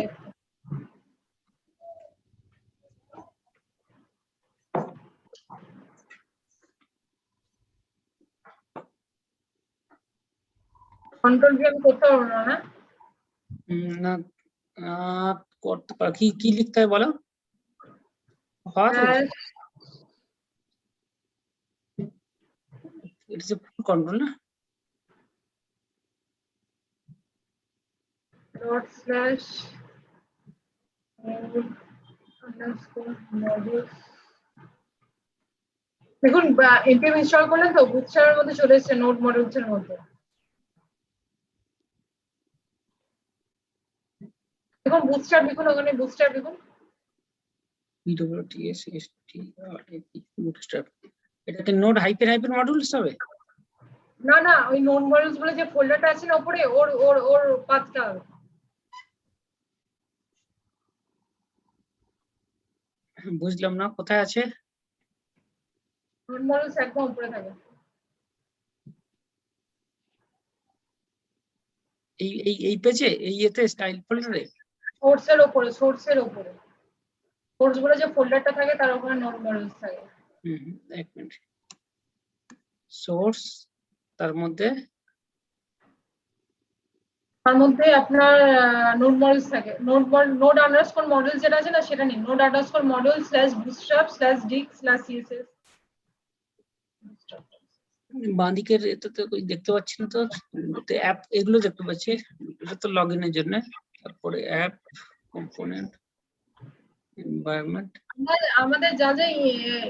কন্ট্রোল ভি আমি করতে পারবো না, না? না করতে পার, কি কি লিখতে হয় বলো? ইটস এ ফুল কন্ট্রোল না? Dot slash modules। দেখুন npm ইনস্টল করলেন তো, বুটস্ট্র্যাপের মধ্যে চলে এসেছে, নোড মডিউলস এর মধ্যে। দেখুন বুটস্ট্র্যাপ লিখুন, ওখানে বুটস্ট্র্যাপ লিখুন। বুটস্ট্র্যাপ, এটা কি নোড হাইপেন হাইপেন মডিউলস হবে? না না, ওই নোড মডিউলস বলে যে ফোল্ডারটা আছে না উপরে, ওর ওর ওর পাথটা। বুঝলাম না, কোথায় আছে? নোড মডিউলস একদম উপরে থাকে। এই পেজে, এই এতে স্টাইল ফোল্ডারে সোর্সের উপরে, সোর্সের উপরে, সোর্স বলে যে ফোল্ডারটা থাকে তার উপরে নোড মডিউলস থাকে। এক মিনিট, সোর্স, তার মধ্যে আপনার নোড মডিউলস থাকে। নোড আন্ডারস্কোর মডিউলস যেটা আছে না, সেটা নেই। Node underscore module slash bootstrap slash ডিক স্ল্যাশ সিএসএস। বাঁদিকের এতে তো দেখতে পাচ্ছি না, তো অ্যাপ এগুলো দেখতে পাচ্ছি, এটা তো লগ ইনের জন্য। তারপরে অ্যাপ কম্পোনেন্ট এনভায়রনমেন্ট, আমাদের যা যা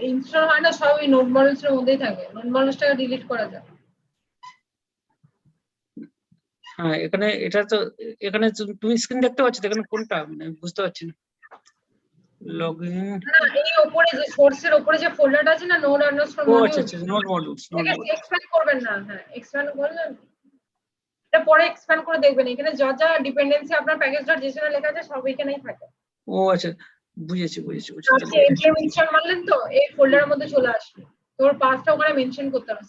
ইনস্টল হয় না সব এই নোড মডিউলস এর মধ্যেই থাকে। নোড মডিউলসটাকে ডিলিট করা যায়। হ্যাঁ এখানে এটা তো, এখানে তুমি স্ক্রিন দেখতে পাচ্ছ, এখানে কোনটা মানে বুঝতে পারছি না। লগইন, না, এই উপরে যে সোর্সের উপরে যে ফোল্ডারটা আছে না, নোড আন্ডারস্কোর ও মডিউলস। আচ্ছা আচ্ছা, node modules, node modules. Expand করবেন না, হ্যাঁ এক্সপ্যান্ড করলেন এটা পরে এক্সপ্যান্ড করে দেখবেন। এখানে যা যা ডিপেন্ডেন্সি আপনার প্যাকেজ.json এ লেখা আছে সব এখানেই থাকে। ও আচ্ছা, বুঝেছি বুঝেছি বুঝেছি। আজকে npm ইনস্টল মারলেন তো, এই ফোল্ডারের মধ্যে চলে আসবে। তোর পাসটা ওখানে মেনশন করতে হবে।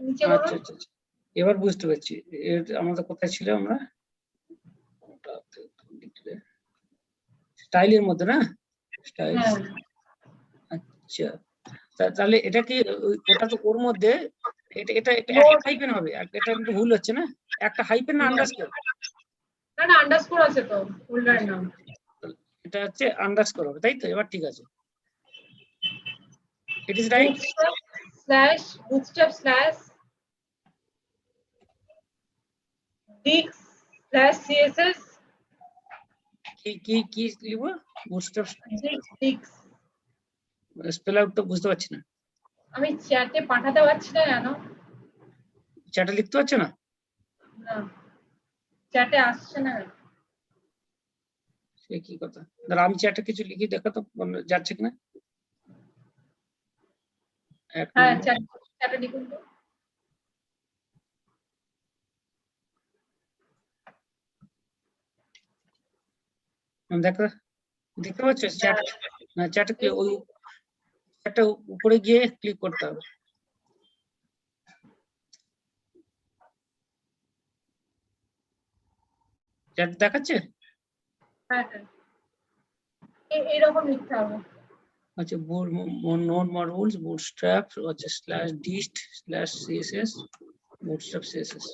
নিচে আচ্ছা বলুন। আচ্ছা আচ্ছা, এবার বুঝতে পারছি। আমাদের কোথায় ছিল আমরা? স্টাইলের মধ্যে না? স্টাইল, হ্যাঁ আচ্ছা। তাহলে এটা কি ওটা তো ওর মধ্যে, এটা এটা একটা হাইপেন হবে, আর এটা একটু ভুল হচ্ছে না, একটা হাইপেন না আন্ডারস্কোর? না না, আন্ডারস্কোর আছে তো ফোল্ডারের নাম। এটা হচ্ছে আন্ডারস্কোর হবে, তাই তো? এবার ঠিক আছে, it is right. bootstrap slash dict slash css কি লিখবো? Bootstrap dict। স্পেল আউটটা বুঝতে পারছি না। আমি চ্যাটে পাঠাতে পারছি না কেন? চ্যাটে লিখতে পারছো না? না, চ্যাটে আসছে না। সে কি কথা, দাঁড়া আমি চ্যাটে কিছু লিখি, দেখো তো যাচ্ছে কিনা। হ্যাঁ, চ্যাটে লিখুন তো। দেখো, দেখতে পাচ্ছ চ্যাট? না, চ্যাটে ওই একটা উপরে গিয়ে ক্লিক করতে হবে। চ্যাট দেখাচ্ছে? হ্যাঁ হ্যাঁ, এইরকম লিখতে হবে। আচ্ছা, নোড মডিউলস বুটস্ট্র্যাপ, আচ্ছা slash dist slash CSS, bootstrap CSS.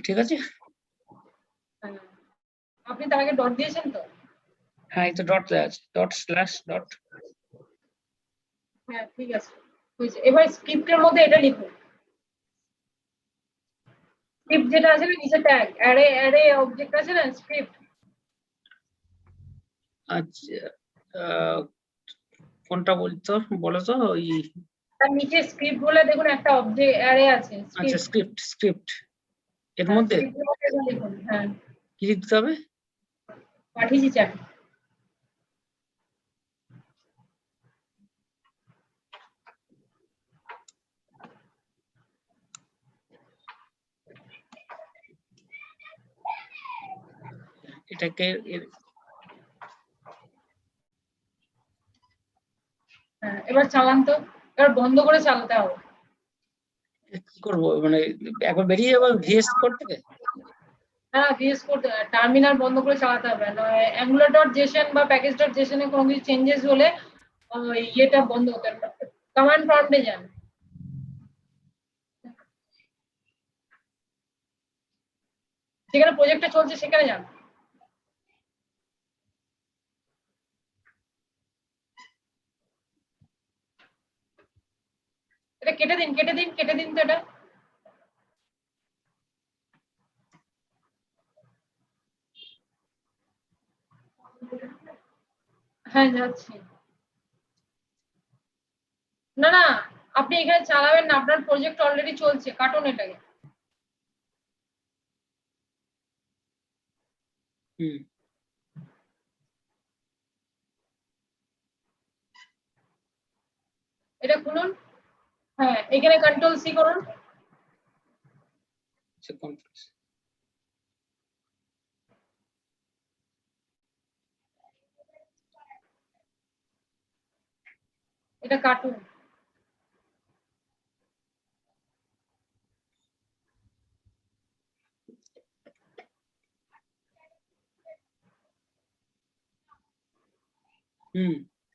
ঠিক আছে। হ্যাঁ, আপনি তার আগে ডট দিয়েছেন তো? হ্যাঁ, এই তো ডট দেওয়া আছে, ডট স্ল্যাশ ডট। হ্যাঁ ঠিক আছে, হয়েছে। এবার স্ক্রিপ্টের মধ্যে এটা লিখুন। স্ক্রিপ্ট যেটা আছে না নিচে ট্যাগ অ্যারে অবজেক্ট আছে না, স্ক্রিপ্ট। আচ্ছা, কোনটা বলতো বলো তো? ওই তার নিচে স্ক্রিপ্ট বলে দেখুন একটা অবজেক্ট অ্যারে আছে। আচ্ছা, স্ক্রিপ্ট এর মধ্যে লিখুন। হ্যাঁ, কি লিখতে হবে? পাঠিয়েছি চ্যাট। এটাকে হ্যাঁ, এবার চালান তো, এবার বন্ধ করে চালাতে হবে। কি করবো, মানে একবার বেরিয়ে যাবো ভিএস কোড থেকে? হ্যাঁ, ভিএস কোড টার্মিনাল বন্ধ করে চালাতে হবে। অ্যাঙ্গুলার ডট জেসন বা প্যাকেজ ডট জেসনে কোনো কিছু চেঞ্জেস হলে ইয়েটা বন্ধ হতে হবে। কমান্ড প্রম্পটে যান, যেখানে প্রজেক্টটা চলছে সেখানে যান। এটা কেটে দিন, কেটে দিন, কেটে দিন তো এটা। হ্যাঁ, যাচ্ছি। না না, আপনি এখানে চালাবেন না, আপনার প্রজেক্ট অলরেডি চলছে, কাটুন এটাকে। হুম, এটা খুলুন। হ্যাঁ, এখানে কন্ট্রোল সি করুন। কনফারেন্স। এটা কাটুন।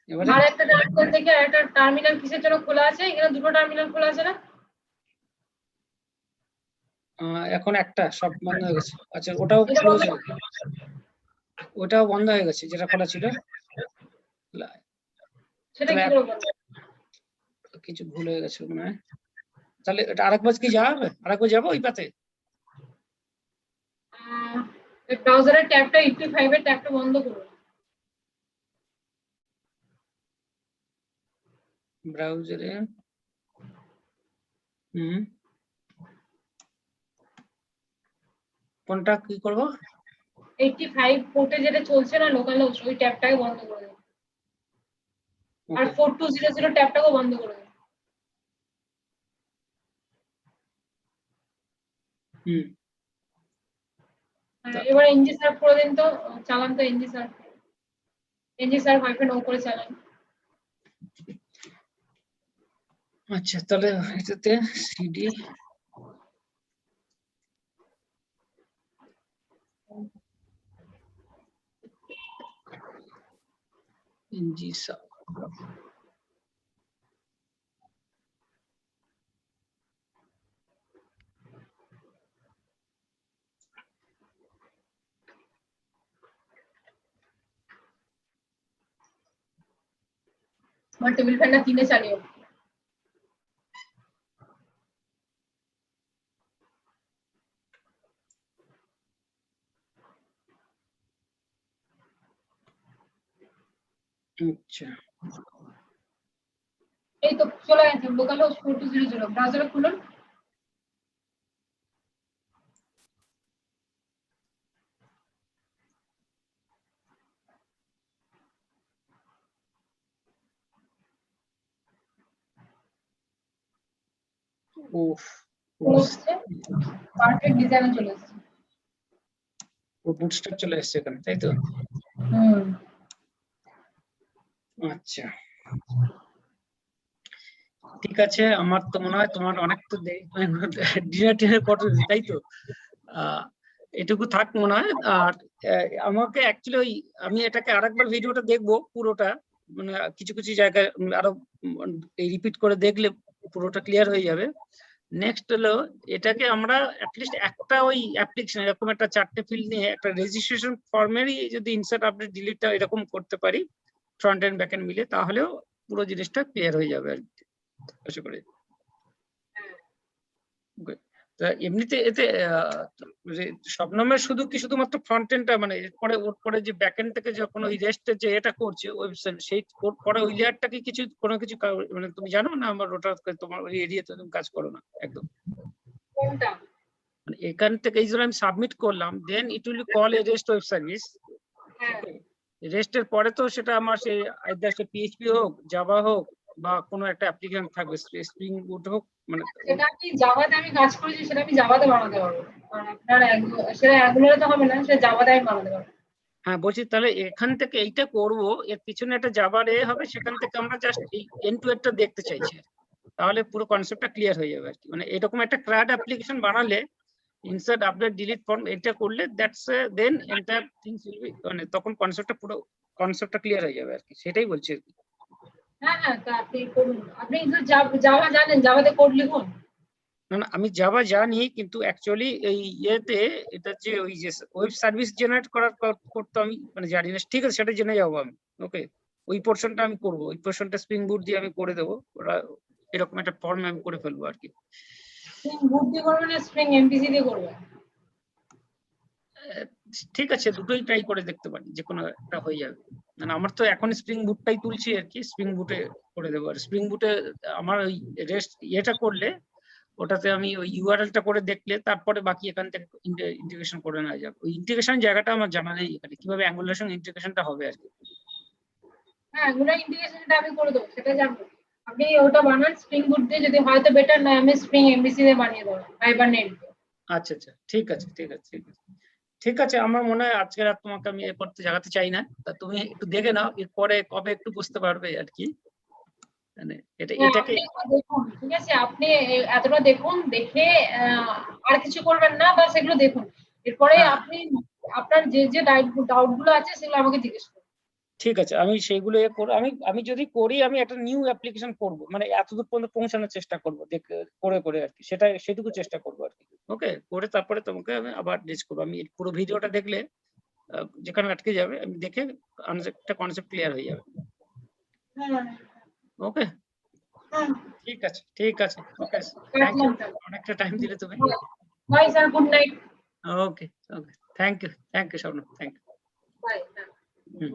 এবারে আর একটা টার্মিনাল থেকে আর একটা টার্মিনাল কিসের জন্য খোলা আছে? এখানে দুটো টার্মিনাল খোলা আছে না? এখন একটা সব বন্ধ হয়ে গেছে। আচ্ছা, ওটাও এটা ক্লোজ বন্ধ হয়ে গেছে, ওটাও বন্ধ হয়ে গেছে যেটা খোলা ছিল। সেটা তাহলে কি করে বন্ধ? কিছু ভুল হয়ে গেছে মনে হয়। তাহলে এটা আরেকবার কি যাওয়া হবে? আরেকবার যাবো ওই পাতে? ব্রাউজারের ট্যাবটা 85 এর ট্যাবটা বন্ধ করুন। ব্রাউজারে কোনটা কি করব? 85 পোর্টে যেটা চলছে না লোকাল হোস্ট, ওই ট্যাবটাকে বন্ধ করে দিন। আর ওকে। 4200 ট্যাবটাকেও বন্ধ করে দিন। এবার এনজি সার্ভ করে দিন তো, চালান তো এনজি সার্ভ। এনজি সার্ভ -ও করে চালান। আচ্ছা, তাহলে এটাতে সিডি এনজি সার্ভ। আমার টেবিল ফ্যানটা 3 এ চালিয়ে। আচ্ছা, এই তো চলে গেছে লোকাল হোস্ট 4200। ব্রাউজারে খুলুন। উফ, হচ্ছে পারফেক্ট ডিজাইনে চলে এসেছে। বুটস্ট্র্যাপ চলে এসেছে এখানে, তাই তো? আচ্ছা, ঠিক আছে। আমার তো মনে হয় তোমার অনেক তো ডিনার টিনার করতে, তাই তো? এটুকু থাক মনে হয়। আর আমাকে অ্যাকচুয়ালি ওই আমি এটাকে আরেকবার ভিডিওটা দেখবো পুরোটা, মানে কিছু কিছু জায়গায় আরো রিপিট করে দেখলে পুরোটা ক্লিয়ার হয়ে যাবে। নেক্সট হলো এটাকে আমরা অ্যাটলিস্ট একটা ওই অ্যাপ্লিকেশন এরকম একটা 4টে ফিল্ড নিয়ে একটা রেজিস্ট্রেশন ফর্মেরই যদি ইনসার্ট আপডেট ডিলিটটা এরকম করতে পারি ফ্রন্ট এন্ড ব্যাক এন্ড মিলে, তাহলেও পুরো জিনিসটা ক্লিয়ার হয়ে যাবে আর কি, আশা করি। এমনিতে এতে শবনমের শুধু কি শুধুমাত্র ফ্রন্ট এন্ডটা, মানে এরপরে ওর পরে যে ব্যাক এন্ড থেকে যখন ওই রেস্টে যে এটা করছে ওয়েবসাইট, সেই ওর পরে ওই লেয়ারটা কি কিছু কোনো কিছু মানে তুমি জানো না? আমার ওটা তোমার ওই এরিয়াতে তুমি কাজ করো না একদম। কোনটা? মানে এখান থেকে এই জন্য আমি সাবমিট করলাম, then it will call a REST web service. রেস্টের পরে তো সেটা আমার সেই আইদার সে পিএইচপি হোক, জাভা হোক, বা কোনো একটা অ্যাপ্লিকেশন থাকবে, স্প্রিং বুট হোক, মানে সেটা আমি জাভাতে আমি কাজ করেছি, সেটা আমি জাভাতে বানাতে পারবো। আর আপনার সেটা অ্যাঙ্গুলারে তো হবে না, সেটা জাভাতে আমি বানাতে পারবো। হ্যাঁ বলছি তাহলে এখান থেকে এইটা করব, এর পিছনে একটা জাভা রে হবে, সেখান থেকে আমরা জাস্ট এই এন্ড টু এন্ডটা দেখতে চাইছি আর কি। তাহলে পুরো কনসেপ্টটা ক্লিয়ার হয়ে যাবে আর কি। মানে এরকম একটা ক্রাড অ্যাপ্লিকেশন বানালে ইনসার্ট আপডেট ডিলিট ফর্ম এটা করলে that's then entire things will be, মানে তখন কনসেপ্টটা ক্লিয়ার হয়ে যাবে আর কি, সেটাই বলছি আর কি। হ্যাঁ হ্যাঁ, তা আপনি করুন। আপনি জাভা জানেন, জাভাতে কোড লিখুন। না না, আমি জাভা জানি, কিন্তু অ্যাকচুয়ালি এই ইয়েতে এটা যে ওই যে ওয়েব সার্ভিস জেনারেট করার করতে আমি মানে জানি না। ঠিক আছে, সেটা জেনে যাবো আমি। ওকে, ওই পোর্শনটা আমি করবো, ওই পোর্শনটা স্প্রিং বুট দিয়ে আমি করে দেবো। ওরা এরকম একটা ফর্ম আমি করে ফেলবো আর কি। স্প্রিং বুট দিয়ে করবেন না স্প্রিং এমভিসি দিয়ে করবেন? ঠিক আছে, দুটোই ট্রাই করে দেখতে পারি, যে কোনো একটা হয়ে যাবে। মানে আমার তো এখন স্প্রিং বুটটাই তুলছি আর কি, স্প্রিং বুটে করে দেবো। আর স্প্রিং বুটে আমার ওই রেস্ট ইয়েটা করলে, ওটাতে আমি ওই ইউআরএলটা করে দেখলে তারপরে বাকি এখান থেকে ইন্টিগ্রেশন করে নেওয়া যাবে। ওই ইন্টিগ্রেশন জায়গাটা আমার জানা নেই এখানে, কিভাবে অ্যাঙ্গুলার সঙ্গে ইন্টিগ্রেশনটা হবে আর কি। হ্যাঁ, অ্যাঙ্গুলার ইন্টিগ্রেশনটা আমি করে দেবো, সেটা জানবো। আপনি ওটা বানান স্প্রিং বুট দিয়ে, যদি হয়তো বেটার না আমি স্প্রিং এমভিসি দিয়ে বানিয়ে দেবো, হাইবারনেট দিয়ে। আচ্ছা আচ্ছা, ঠিক আছে ঠিক আছে ঠিক আছে ঠিক আছে। আমার মনে হয় আজকে রাত তোমাকে আমি এ করতে জাগাতে চাই না, তা তুমি একটু দেখে নাও, এরপরে কবে একটু বুঝতে পারবে আর কি। মানে হ্যাঁ, এটাকে আপনি দেখুন, ঠিক আছে, আপনি এতটা দেখুন, দেখে আর কিছু করবেন না, বা সেগুলো দেখুন। এরপরে হ্যাঁ, আপনি আপনার যে যে ডাউট গুলো আছে সেগুলো আমাকে জিজ্ঞেস করুন। ঠিক আছে, আমি সেইগুলো আমি আমি যদি করি, আমি একটা নিউ অ্যাপ্লিকেশন করব, মানে এতদূর পর্যন্ত পৌঁছানোর চেষ্টা করবো করে করে আর কি, সেটুকু চেষ্টা করবো আর কি। ওকে, করে তারপরে তোমাকে আমি আবার ডিস করবো। আমি পুরো ভিডিওটা দেখলে যেখানে আটকে যাবে আমি দেখে একটা কনসেপ্ট ক্লিয়ার হয়ে যাবে। হ্যাঁ ওকে, হ্যাঁ, ঠিক আছে ঠিক আছে। ওকে, থ্যাংক ইউ, রাখলাম তাহলে। অনেকটা টাইম দিলে তুমি। Bye sir, good night. Okay okay, thank you Swapna, thank you. Bye. Hmm.